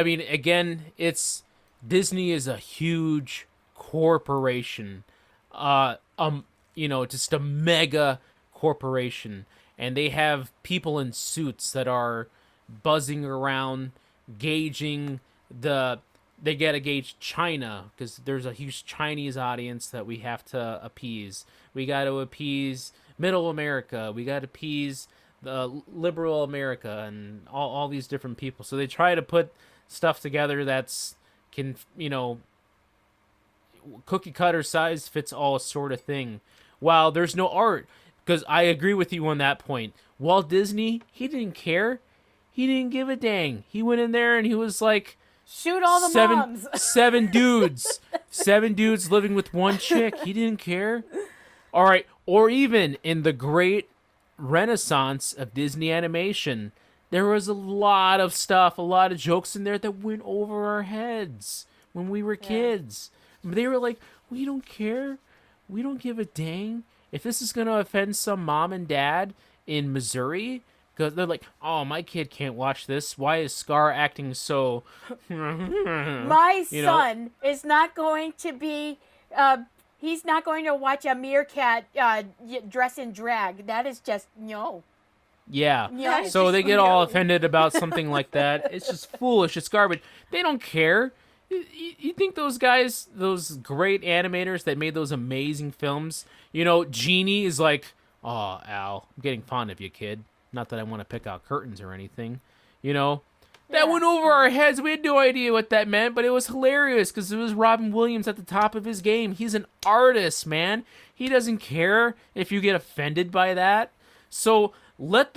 mean, again, it's Disney is a huge corporation. Uh um just a mega corporation, and they have people in suits that are buzzing around gauging the they got to gauge China because there's a huge Chinese audience that we have to appease. We got to appease Middle America. We got to appease the liberal America and all these different people. So they try to put stuff together that's can cookie cutter size fits all sort of thing. While there's no art, because I agree with you on that point. Walt Disney, he didn't care. He didn't give a dang. He went in there and he was like, Shoot all the moms. seven dudes. Seven dudes living with one chick. He didn't care. All right. Or even in the great renaissance of Disney animation, there was a lot of stuff, a lot of jokes in there that went over our heads when we were kids. They were like, we don't care. We don't give a dang. If this is going to offend some mom and dad in Missouri, because they're like, oh, my kid can't watch this. Why is Scar acting so... My son is not going to be... he's not going to watch a meerkat dress in drag. That is just... No. Yeah. No. So they get all offended about something like that. It's just foolish. It's garbage. They don't care. You think those guys, those great animators that made those amazing films, Genie is like, oh, Al, I'm getting fond of you, kid. Not that I want to pick out curtains or anything, That went over our heads. We had no idea what that meant, but it was hilarious because it was Robin Williams at the top of his game. He's an artist, man. He doesn't care if you get offended by that. So let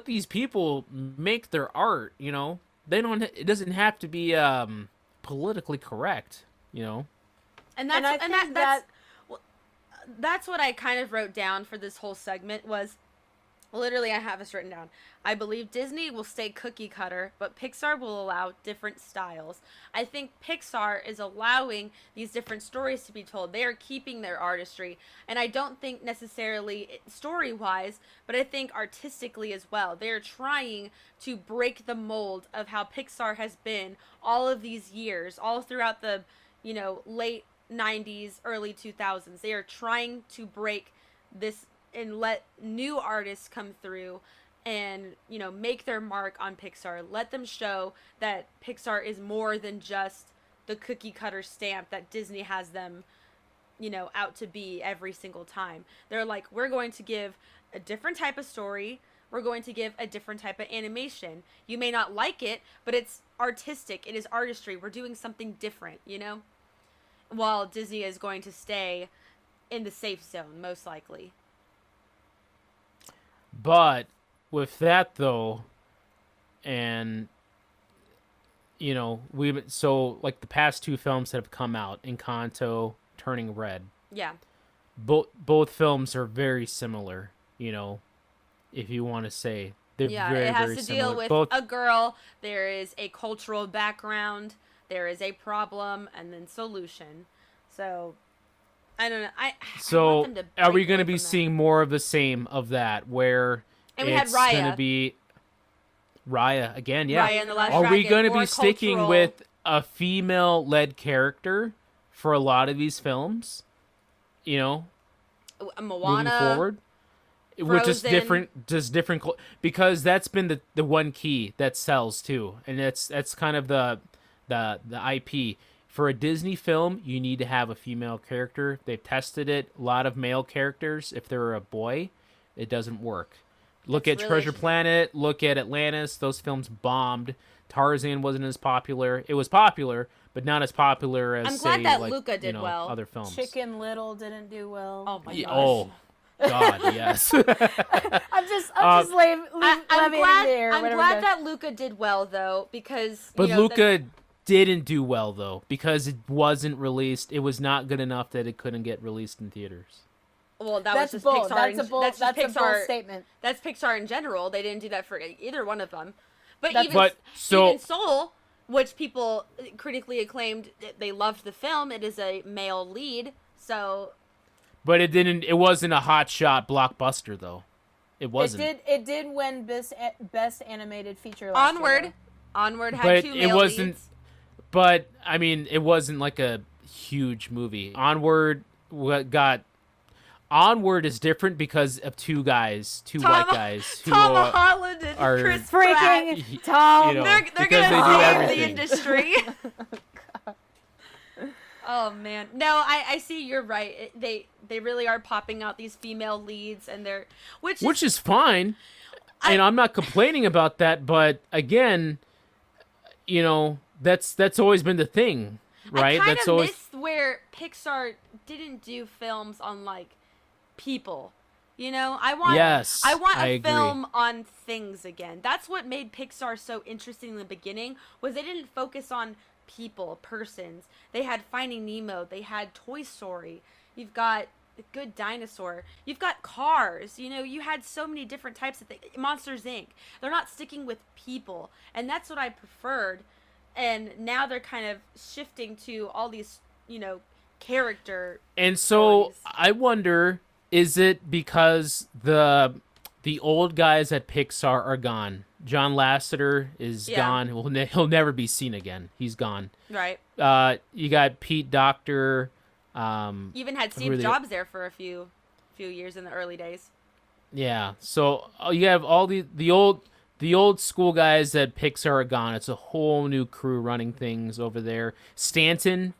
these people make their art, It doesn't have to be politically correct, And that's what I kind of wrote down for this whole segment was literally I have this written down. I believe Disney will stay cookie cutter, but Pixar will allow different styles. I think Pixar is allowing these different stories to be told. They are keeping their artistry, and I don't think necessarily story-wise, but I think artistically as well. They're trying to break the mold of how Pixar has been all of these years, all throughout the, late 90s, early 2000s. They are trying to break this and let new artists come through and, make their mark on Pixar. Let them show that Pixar is more than just the cookie cutter stamp that Disney has them, out to be every single time. They're like, we're going to give a different type of story. We're going to give a different type of animation. You may not like it, but it's artistic. It is artistry. We're doing something different, While Disney is going to stay in the safe zone, most likely. But with that though, and like the past two films that have come out, Encanto, Turning Red. Yeah. Both films are very similar, if you want to say. They're very, it has very to similar. deal with a girl. There is a cultural background. There is a problem, and then solution. So I don't know. I want them to are we break going to away be from that. seeing more of the same of that, where And we had it's Raya. going to be Raya again? Yeah. Raya and the Last Are we Dragon, going to more be sticking cultural. with a female-led character for a lot of these films? Moana, moving forward, which is Frozen. different, because that's been the one key that sells too, and that's kind of the IP. For a Disney film, you need to have a female character. They've tested it. A lot of male characters, if they're a boy, it doesn't work. Look at That's really Treasure interesting. Planet. Look at Atlantis. Those films bombed. Tarzan wasn't as popular. It was popular, but not as popular as, I'm glad say, that like, Luca did well. other films. Chicken Little didn't do well. Oh my gosh. Oh, God, yes. I'm just leaving it there. I'm whatever glad the- that Luca did well though, because But Luca didn't do well, though, because it wasn't released. It was not good enough that it couldn't get released in theaters. well, that That's was just bold. Pixar. That's a bold. That's just That's a bold Pixar. statement. That's Pixar in general. They didn't do that for either one of them. But That's- even Soul, which people critically acclaimed, they loved the film. It is a male lead, so But it wasn't a hot shot blockbuster, though. It wasn't. It did win best animated feature last year. Onward had But two it male wasn't. leads. But I mean, it wasn't like a huge movie. Onward is different because of two white guys who Tom Holland and are Chris Pratt. Freaking Tom. you know, They're because gonna they do save the everything. industry. Oh man, no, I see. You're right. They really are popping out these female leads, and they're which is fine, and I'm not complaining about that. But again, that's always been the thing, right? I kind That's of always miss where Pixar didn't do films on like people. I want I a agree. film on things again. That's what made Pixar so interesting in the beginning, was they didn't focus on people, persons. They had Finding Nemo, they had Toy Story. You've got The Good Dinosaur. You've got Cars. You had so many different types of things. Monsters Inc. They're not sticking with people, and that's what I preferred. And now they're kind of shifting to all these, character. And so stories. I wonder, is it because the old guys at Pixar are gone? John Lasseter is gone. He'll never be seen again. He's gone. Right. You got Pete Docter. Even had Steve Jobs there for a few years in the early days. Yeah. So you have all the old school guys at Pixar are gone. It's a whole new crew running things over there. Stanton.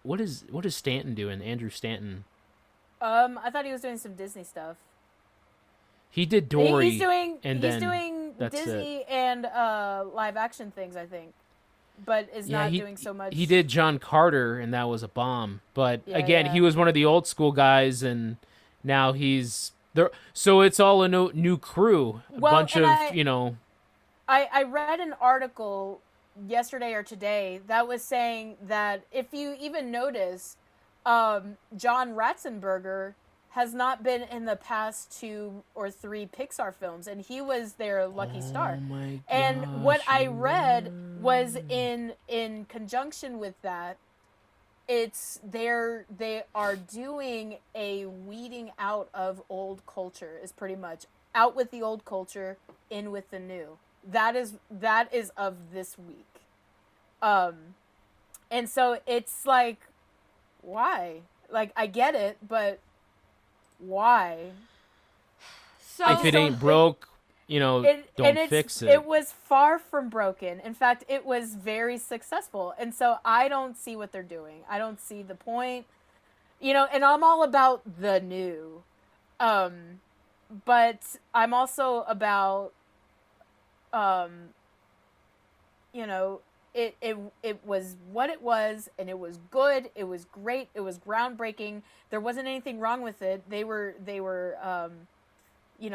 What is Stanton doing? Andrew Stanton. I thought he was doing some Disney stuff. He did Dory. He's doing that's Disney and live action things, I think, but is not doing so much. He did John Carter, and that was a bomb. But again, yeah. he was one of the old school guys, and now he's there. So it's all a new crew. A bunch of I read an article yesterday or today that was saying that if you even notice, John Ratzenberger has not been in the past 2 or 3 Pixar films, and he was their lucky star. My gosh, and what I read was in conjunction with that, they are doing a weeding out of old culture, is pretty much out with the old culture, in with the new. That is of this week. And so it's like, why? Like, I get it, but why? So if it ain't broke, don't fix it. It was far from broken. In fact, it was very successful. And so I don't see what they're doing. I don't see the point. And I'm all about the new. But I'm also about it was what it was, and it was good. It was great. It was groundbreaking. There wasn't anything wrong with it. They were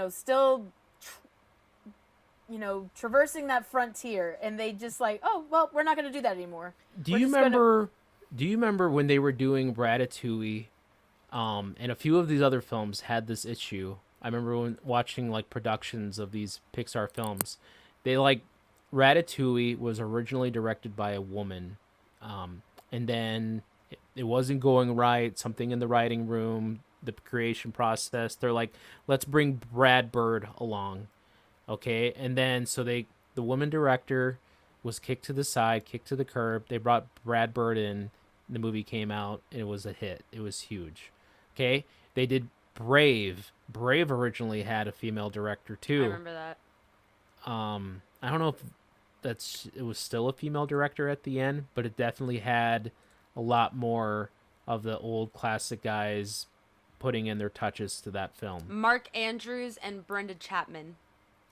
still traversing that frontier, and they just like, oh well, we're not going to do that anymore. Do you remember when they were doing Ratatouille, and a few of these other films had this issue? I remember watching like productions of these Pixar films. They Ratatouille was originally directed by a woman, and then it wasn't going right. Something in the writing room, the creation process. They're like, let's bring Brad Bird along, okay? And then the woman director was kicked to the side, kicked to the curb. They brought Brad Bird in. The movie came out, and it was a hit. It was huge. Okay, they did Brave. Brave originally had a female director too. I remember that. I don't know if it was still a female director at the end, but it definitely had a lot more of the old classic guys putting in their touches to that film. Mark Andrews and Brenda Chapman.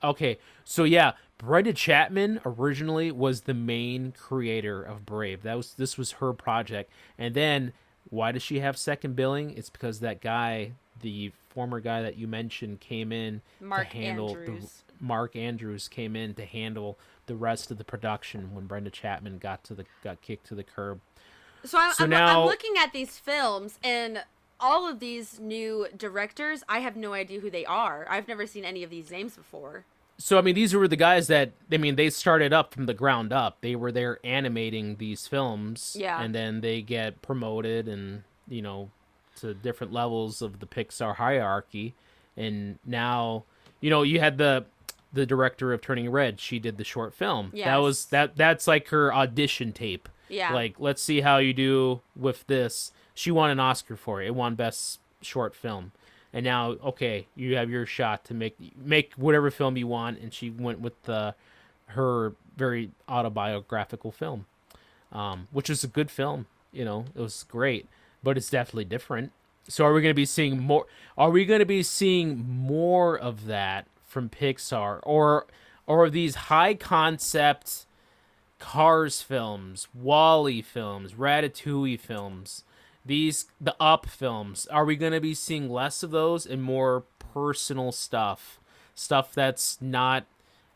Okay, so yeah, Brenda Chapman originally was the main creator of Brave. This was her project. And then why does she have second billing? It's because that guy, the former guy that you mentioned, came in Mark to handle Andrews. Mark Andrews came in to handle the rest of the production when Brenda Chapman got kicked to the curb. So I'm looking at these films, and all of these new directors, I have no idea who they are. I've never seen any of these names before. So, I mean, these were the guys that, they started up from the ground up. They were there animating these films. Yeah. And then they get promoted and, to different levels of the Pixar hierarchy. And now, you had the director of Turning Red. She did the short film. Yes. That's like her audition tape. Yeah. Like, let's see how you do with this. She won an Oscar for it. It won Best Short Film. And now, okay, you have your shot to make whatever film you want. And she went with her very autobiographical film, which was a good film. It was great, but it's definitely different. So are we going to be seeing more? Are we going to be seeing more of that from Pixar, or these high concept Cars films, Wall-E films, Ratatouille films, the Up films? Are we going to be seeing less of those and more personal stuff that's not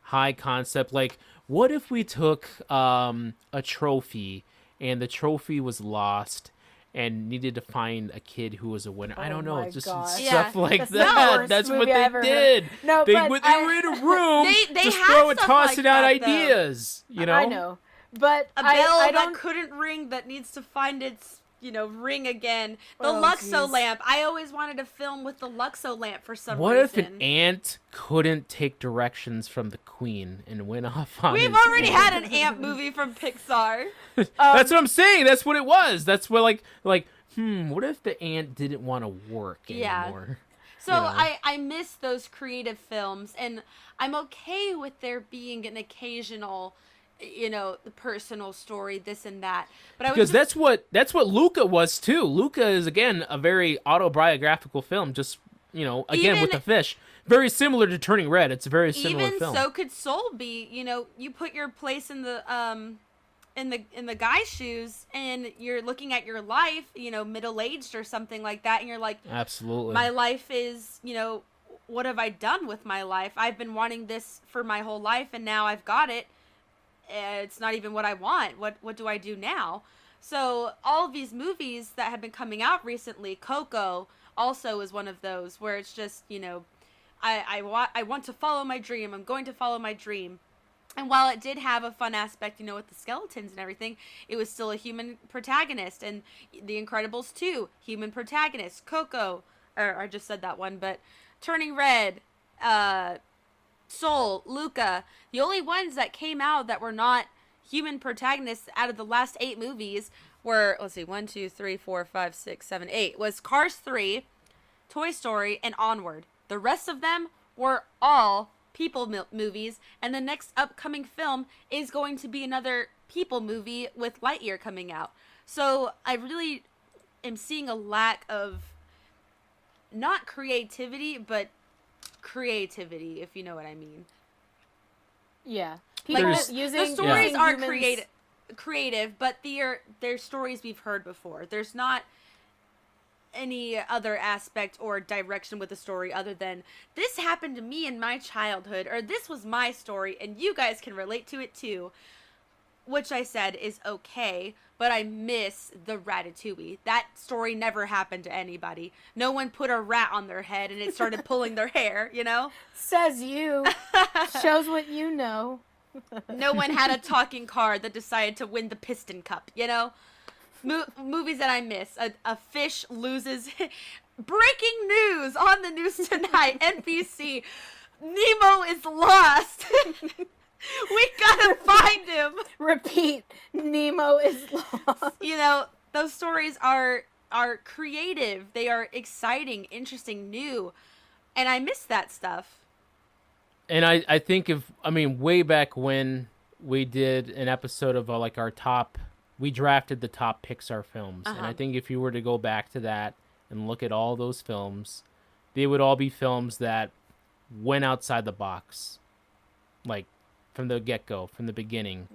high concept? Like, what if we took a trophy and the trophy was lost and needed to find a kid who was a winner? I don't know, just stuff like that. That's what they did. No, they were in a room, they just had tossing out like that, ideas. I know, but a bell that couldn't ring that needs to find its ring again. The Luxo lamp. I always wanted to film with the Luxo lamp for some reason. What if an ant couldn't take directions from the queen and went off on We've already had an ant movie from Pixar. That's what I'm saying. That's what it was. That's what what if the ant didn't want to work anymore? So I miss those creative films, and I'm okay with there being an occasional the personal story, this and that. But because that's what Luca was too. Luca is, again, a very autobiographical film. Just again, with the fish, very similar to Turning Red. It's a very similar film. Even so could Soul be. You put your place in the in the guy's shoes, and you're looking at your life, middle aged or something like that, and you're like, absolutely, my life is, what have I done with my life? I've been wanting this for my whole life, and now I've got it. It's not even what I want. What do I do now? So all of these movies that have been coming out recently, Coco also is one of those where it's just, I want to follow my dream. I'm going to follow my dream. And while it did have a fun aspect, with the skeletons and everything, it was still a human protagonist. And The Incredibles 2, human protagonist. Coco, or I just said that one, but Turning Red, Soul, Luca, the only ones that came out that were not human protagonists out of the last 8 movies were, let's see, 1, 2, 3, 4, 5, 6, 7, 8, was Cars 3, Toy Story, and Onward. The rest of them were all people movies, and the next upcoming film is going to be another people movie with Lightyear coming out. So I really am seeing a lack of, not creativity, but creativity, if you know what I mean. Yeah. People using the stories are humans... creative, but they're stories we've heard before. There's not any other aspect or direction with the story other than this happened to me in my childhood, or this was my story and you guys can relate to it too, which I said is okay. But I miss the Ratatouille. That story never happened to anybody. No one put a rat on their head and it started pulling their hair, Says you. Shows what you know. No one had a talking car that decided to win the Piston Cup, Movies that I miss. A fish loses... Breaking news on the news tonight, NBC. Nemo is lost. We gotta find him. Repeat, Nemo is lost. Those stories are creative. They are exciting, interesting, new. And I miss that stuff. And I think way back when we did an episode of our top, we drafted the top Pixar films. And I think if you were to go back to that and look at all those films, they would all be films that went outside the box. Like, from the get-go, from the beginning.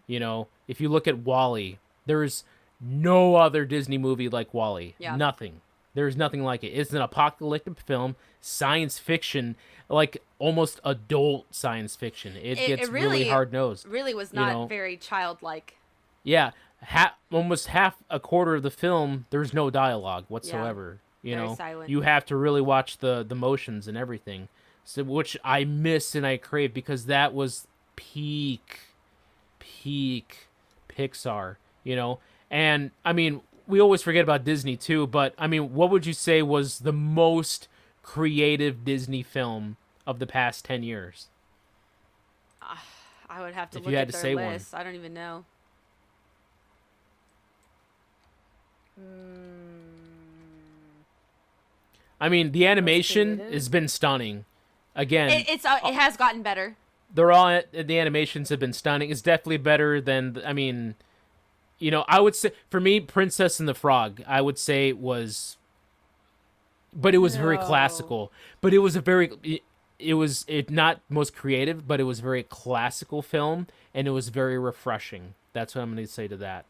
If you look at Wall-E, there's no other Disney movie like Wall-E. Yeah. Nothing. There's nothing like it. It's an apocalyptic film, science fiction, like almost adult science fiction. It gets really hard-nosed. Really was not very childlike. Yeah. Almost a quarter of the film, there's no dialogue whatsoever. Very silent. You have to really watch the motions and everything. So, which I miss and I crave, because that was peak Pixar, And we always forget about Disney too, but what would you say was the most creative Disney film of the past 10 years? I would have to If look you had at to their say one. list. I don't even know. I mean, the animation creative? has been stunning. Again, It has gotten better. the animations have been stunning. It's definitely better than, I mean, you know, I would say, for me, Princess and the Frog, I would say was, but it was very No. classical. But it was a very, it was not most creative, but it was very classical film, and it was very refreshing. That's what I'm going to say to that.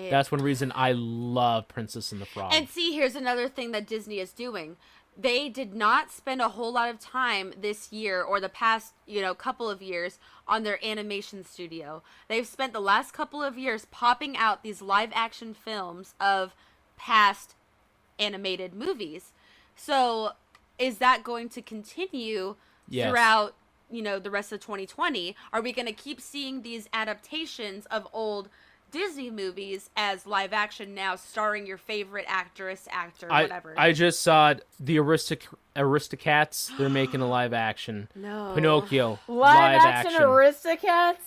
That's one reason I love Princess and the Frog. And see, here's another thing that Disney is doing. They did not spend a whole lot of time this year or the past, couple of years on their animation studio. They've spent the last couple of years popping out these live action films of past animated movies. So is that going to continue throughout, the rest of 2020? Are we going to keep seeing these adaptations of old Disney movies as live action now, starring your favorite actor, whatever? I just saw the Aristocats. They're making a live action. No. Pinocchio. Live action Aristocats?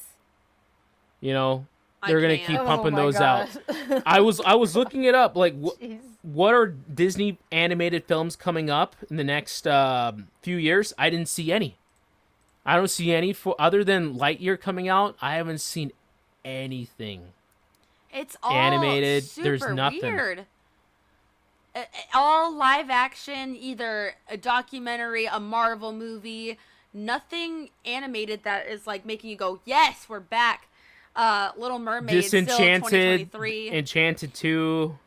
You know, they're going to keep pumping those God. out. I was looking it up. Like, what are Disney animated films coming up in the next few years? I didn't see any. I don't see any other than Lightyear coming out. I haven't seen anything. It's all animated. Super There's nothing. Weird. All live action, either a documentary, a Marvel movie, nothing animated that is like making you go, yes, we're back. Little Mermaid, still 2023. Enchanted 2,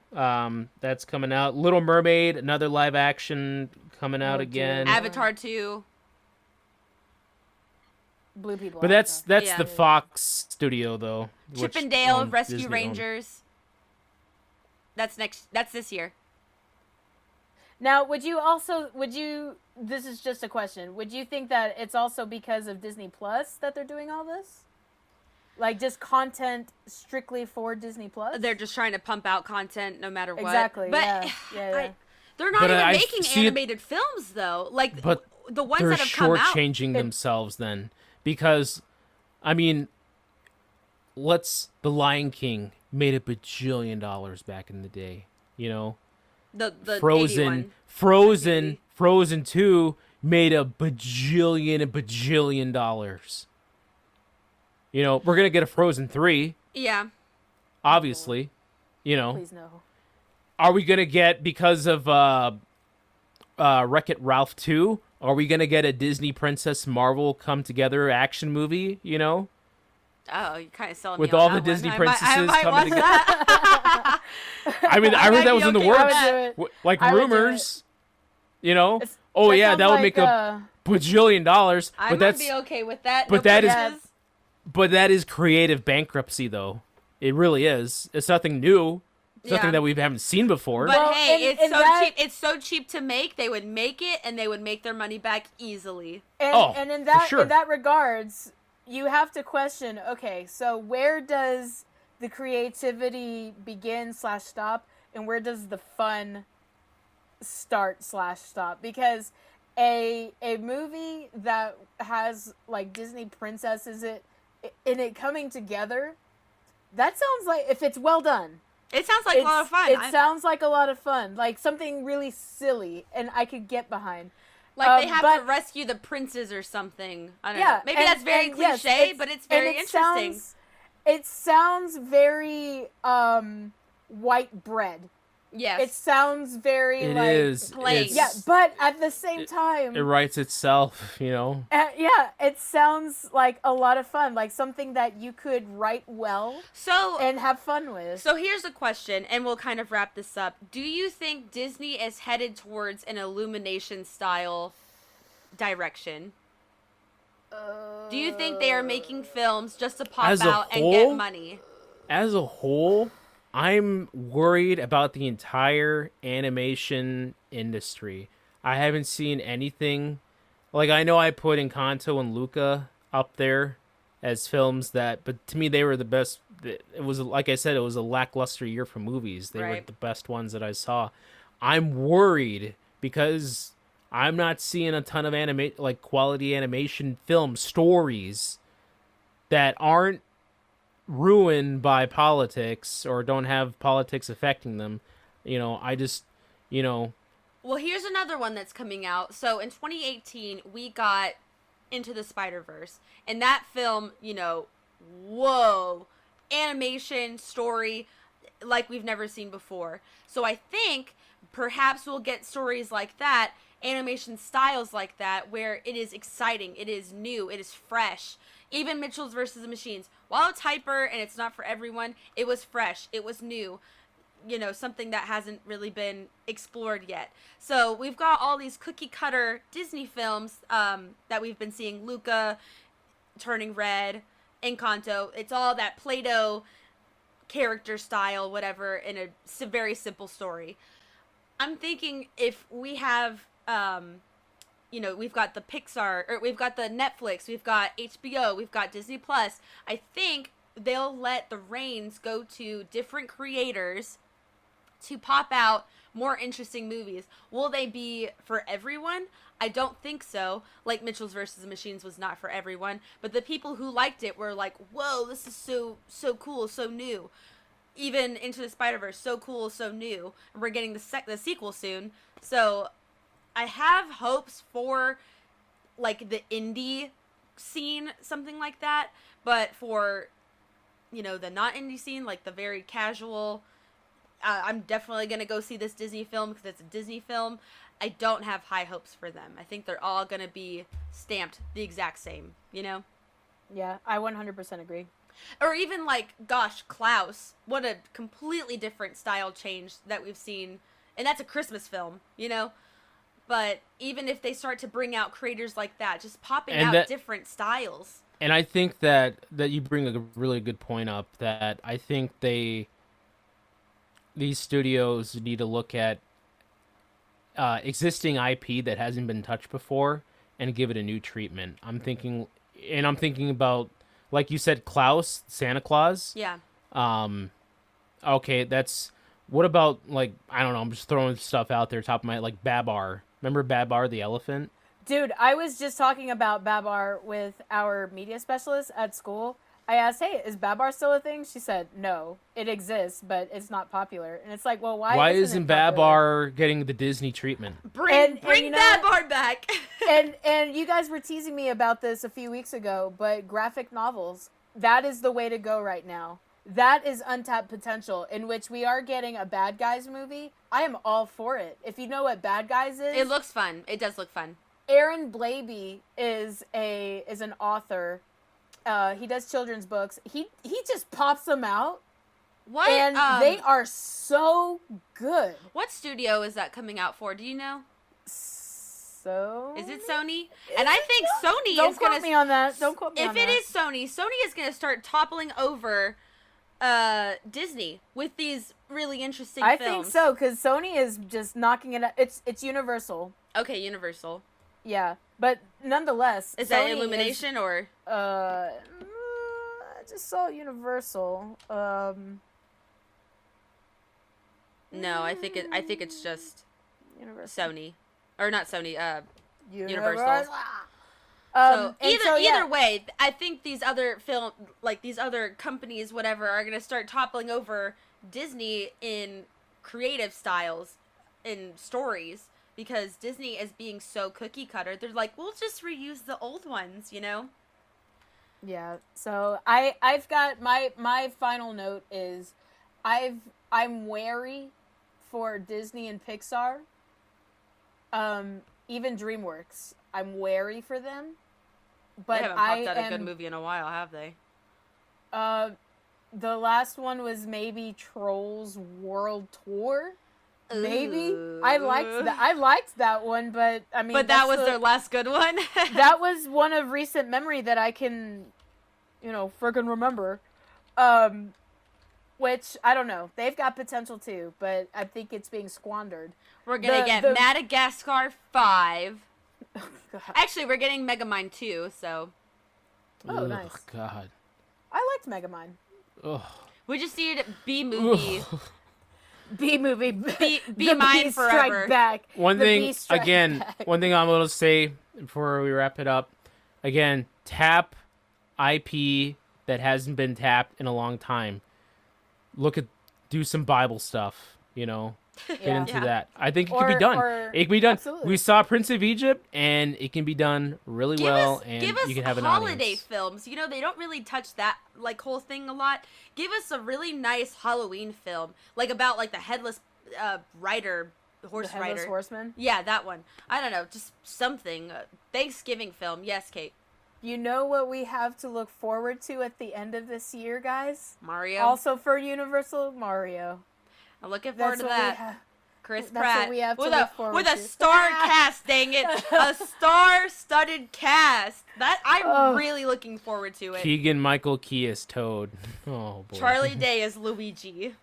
that's coming out. Little Mermaid, another live action coming out again. Avatar 2. Blue people. But that's the Fox studio though. Chip which and Dale owns Rescue Disney Rangers. That's this year. Now, this is just a question. Would you think that it's also because of Disney Plus that they're doing all this? Like just content strictly for Disney Plus? They're just trying to pump out content no matter what. Exactly. But yeah. They're not even making animated films though. Like the ones that have come out. They're shortchanging themselves then. Because, I mean, The Lion King made $1 bajillion back in the day, you know? The Frozen 2 made $1 bajillion dollars. You know, we're going to get a Frozen 3. Yeah. Obviously, you know. Please no. Are we going to get, because of Wreck-It Ralph 2, are we going to get a Disney Princess Marvel come together action movie, you know? Oh, you're kind of selling with me all on the that Disney one. princesses I coming together. That. I mean, I heard that was in the works. Like rumors, you know? That would make $1 bajillion. I might be okay with that. But that is creative bankruptcy, though. It really is. It's nothing new. It's nothing that we haven't seen before. But hey, cheap. It's so cheap to make. They would make it, and they would make their money back easily. And in that regards, you have to question. Okay, so where does the creativity begin/stop, and where does the fun start/stop? Because a movie that has like Disney princesses in it coming together, that sounds like, if it's well done. It sounds like a lot of fun. It sounds like a lot of fun. Like something really silly and I could get behind. Like they have to rescue the princes or something. I don't know. Maybe that's very cliche, but it's very interesting. It sounds very white bread. Yes. It sounds very plain. Yeah, but at the same time, it writes itself, you know. It sounds like a lot of fun, like something that you could write well and have fun with. So here's a question, and we'll kind of wrap this up. Do you think Disney is headed towards an Illumination style direction? Do you think they are making films just to pop out and get money? As a whole, I'm worried about the entire animation industry. I haven't seen anything. Like, I know I put Encanto and Luca up there as films but to me they were the best. It was, like I said, it was a lackluster year for movies. They were the best ones that I saw. I'm worried because I'm not seeing a ton of quality animation film stories that aren't ruined by politics or don't have politics affecting them. I just, Well, here's another one that's coming out. So in 2018, we got Into the Spider-Verse. And that film, whoa, animation, story, like we've never seen before. So I think perhaps we'll get stories like that, animation styles like that, where it is exciting, it is new, it is fresh. Even Mitchell's versus the Machines, while it's hyper and it's not for everyone, it was fresh, it was new. Something that hasn't really been explored yet. So we've got all these cookie cutter Disney films that we've been seeing. Luca, Turning Red, Encanto. It's all that Play-Doh character style, whatever, in a very simple story. I'm thinking if we have, we've got the Pixar, or we've got the Netflix, we've got HBO, we've got Disney Plus. I think they'll let the reins go to different creators to pop out more interesting movies. Will they be for everyone? I don't think so. Like Mitchell's versus the Machines was not for everyone, but the people who liked it were like, "Whoa, this is so cool, so new." Even Into the Spider-Verse, so cool, so new. And we're getting the sequel soon. So I have hopes for like the indie scene, something like that, but for the not indie scene, like the very casual, I'm definitely going to go see this Disney film because it's a Disney film. I don't have high hopes for them. I think they're all going to be stamped the exact same, Yeah, I 100% agree. Or even like, gosh, Klaus. What a completely different style change that we've seen. And that's a Christmas film, But even if they start to bring out creators like that, just popping out different styles. And I think that you bring a really good point up, that I think these studios need to look at existing IP that hasn't been touched before and give it a new treatment. I'm thinking about, like you said, Klaus, Santa Claus. Yeah. Okay, what about, like, I don't know, I'm just throwing stuff out there, top of my, like, Babar. Remember Babar the elephant? Dude, I was just talking about Babar with our media specialist at school. I asked, hey, is Babar still a thing? She said, no, it exists, but it's not popular. And it's like, well, why isn't Babar getting the Disney treatment? Bring Babar back. and you guys were teasing me about this a few weeks ago, but graphic novels, that is the way to go right now. That is untapped potential, in which we are getting a Bad Guys movie. I am all for it. If you know what Bad Guys is. It looks fun. It does look fun. Aaron Blabey is an author. He does children's books. He just pops them out. What? And they are so good. What studio is that coming out for? Do you know? So is it Sony? And I think Sony Don't is going to... quote me on that. Don't quote me on that. If it is Sony is going to start toppling over Disney with these really interesting films. I think so, because Sony is just knocking it out. It's Universal. Okay, Universal. Yeah, but nonetheless, is that Illumination or? I just saw Universal. No, I think it's just Universal. Sony, or not Sony. Universal. Either way, I think these other these other companies, whatever, are gonna start toppling over Disney in creative styles, in stories. Because Disney is being so cookie cutter, they're like, we'll just reuse the old ones, Yeah. So I've got my final note is, I'm wary for Disney and Pixar. Even DreamWorks, I'm wary for them. But they haven't popped out a good movie in a while, have they? The last one was maybe Trolls World Tour. Maybe. I liked that one, but I mean, but that was their last good one. That was one of recent memory that I can, friggin' remember. Which I don't know. They've got potential too, but I think it's being squandered. We're gonna get Madagascar 5. Actually, we're getting Megamind 2. So. Oh, nice. Oh God. I liked Megamind. Ugh. We just need B movie. B movie. Be The mine Beast forever. Strike Back. One The thing, Beast Strike again, Back. one thing I'm going to say before we wrap it up. Again, tap IP that hasn't been tapped in a long time. Do some Bible stuff, Get Yeah. into that. I think it can be done. It can be done. Absolutely. We saw Prince of Egypt, and it can be done really well, and give us you can have an holiday audience. films. They don't really touch that whole thing a lot. Give us a really nice Halloween film, about the headless rider, horse The Headless rider. Horseman. Yeah, that one. I don't know, just something. Thanksgiving film. Yes, Kate. You know what we have to look forward to at the end of this year, guys? Mario. Also for Universal, Mario. I'm looking forward That's to what we that. have. Chris That's Pratt what we have to with look forward with a to. star cast, dang it, a star-studded cast. That I'm Oh. really looking forward to it. Keegan Michael Key is Toad. Oh, boy. Charlie Day is Luigi.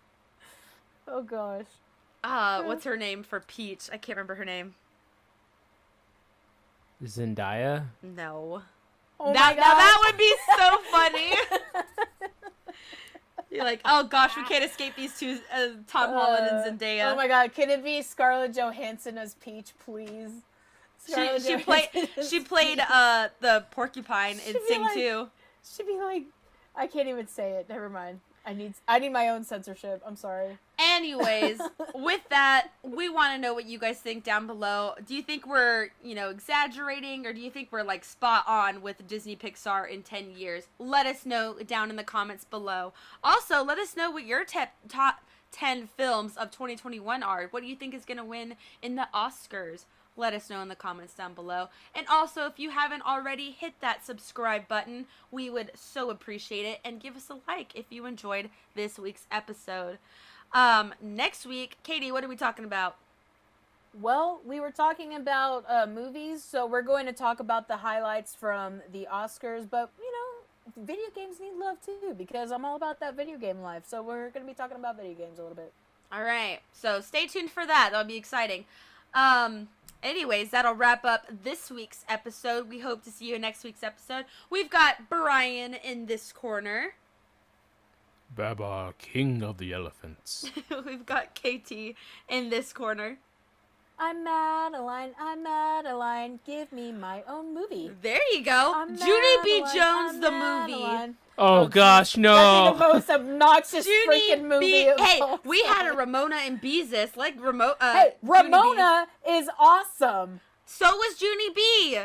Oh gosh. What's her name for Peach? I can't remember her name. Zendaya? No. Oh my Now god. that would be so funny. You're like, oh gosh, we can't escape these two, Tom Holland and Zendaya. Oh my god, can it be Scarlett Johansson as Peach, please? Scarlett She Johansson as played Peach. the porcupine in She'd be Sing like- 2. She'd be like, I can't even say it. Never mind. I need my own censorship. I'm sorry. Anyways, with that, we want to know what you guys think down below. Do you think we're, exaggerating, or do you think we're spot on with Disney Pixar in 10 years? Let us know down in the comments below. Also, let us know what your top 10 films of 2021 are. What do you think is going to win in the Oscars? Let us know in the comments down below. And also, if you haven't already, hit that subscribe button. We would so appreciate it. And give us a like if you enjoyed this week's episode. Next week, Katie, what are we talking about? Well, we were talking about movies, so we're going to talk about the highlights from the Oscars, but, video games need love too, because I'm all about that video game life, so we're going to be talking about video games a little bit. All right. So stay tuned for that. That'll be exciting. Anyways, that'll wrap up this week's episode. We hope to see you in next week's episode. We've got Brian in this corner. Baba, king of the elephants. We've got KT in this corner. I'm Madeline, give me my own movie. There you go. I'm Judy B. Madeline, Jones, I'm the Madeline. movie. Oh, gosh, That'd be no. the most obnoxious Judy freaking movie B. of Hey, all we had a time. Ramona and Beezus, Hey, Judy B. Ramona is awesome. So was Junie B.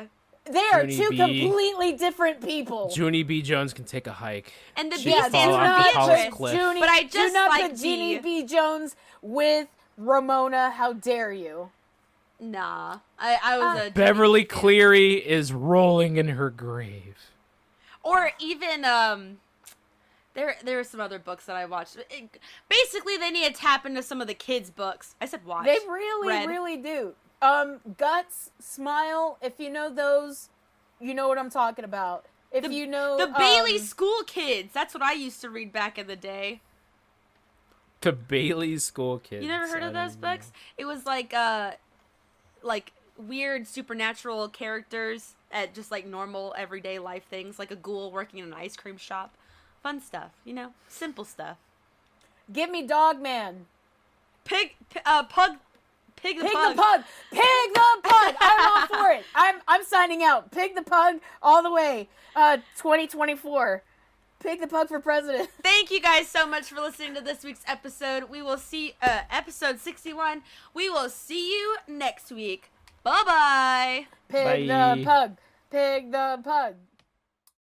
They are Junie two B. completely different people. Junie B. Jones can take a hike. And the She B Yeah, stands fall for off the tallest Beatrice. cliff. Junie, But I do just not like put Jeannie B. B. Jones with Ramona. How dare you? Nah. I was a Junie Beverly B fan. Cleary is rolling in her grave. Or even, there are some other books that I watched. Basically, they need to tap into some of the kids' books. I said watch. They really, Read. really do. Guts, Smile. If you know those, you know what I'm talking about. If you know The Bailey School Kids. That's what I used to read back in the day. The Bailey School Kids. You never heard I of don't those even books? It was like weird supernatural characters at just normal everyday life things, like a ghoul working in an ice cream shop. Fun stuff, simple stuff. Give me Dog Man. Pig the Pig Pug. the Pug. Pig the Pug. I'm all for it. I'm signing out. Pig the Pug all the way. 2024. Pig the Pug for president. Thank you guys so much for listening to this week's episode. We will see episode 61. We will see you next week. Bye-bye. Pig Bye. the Pug. Pig the Pug.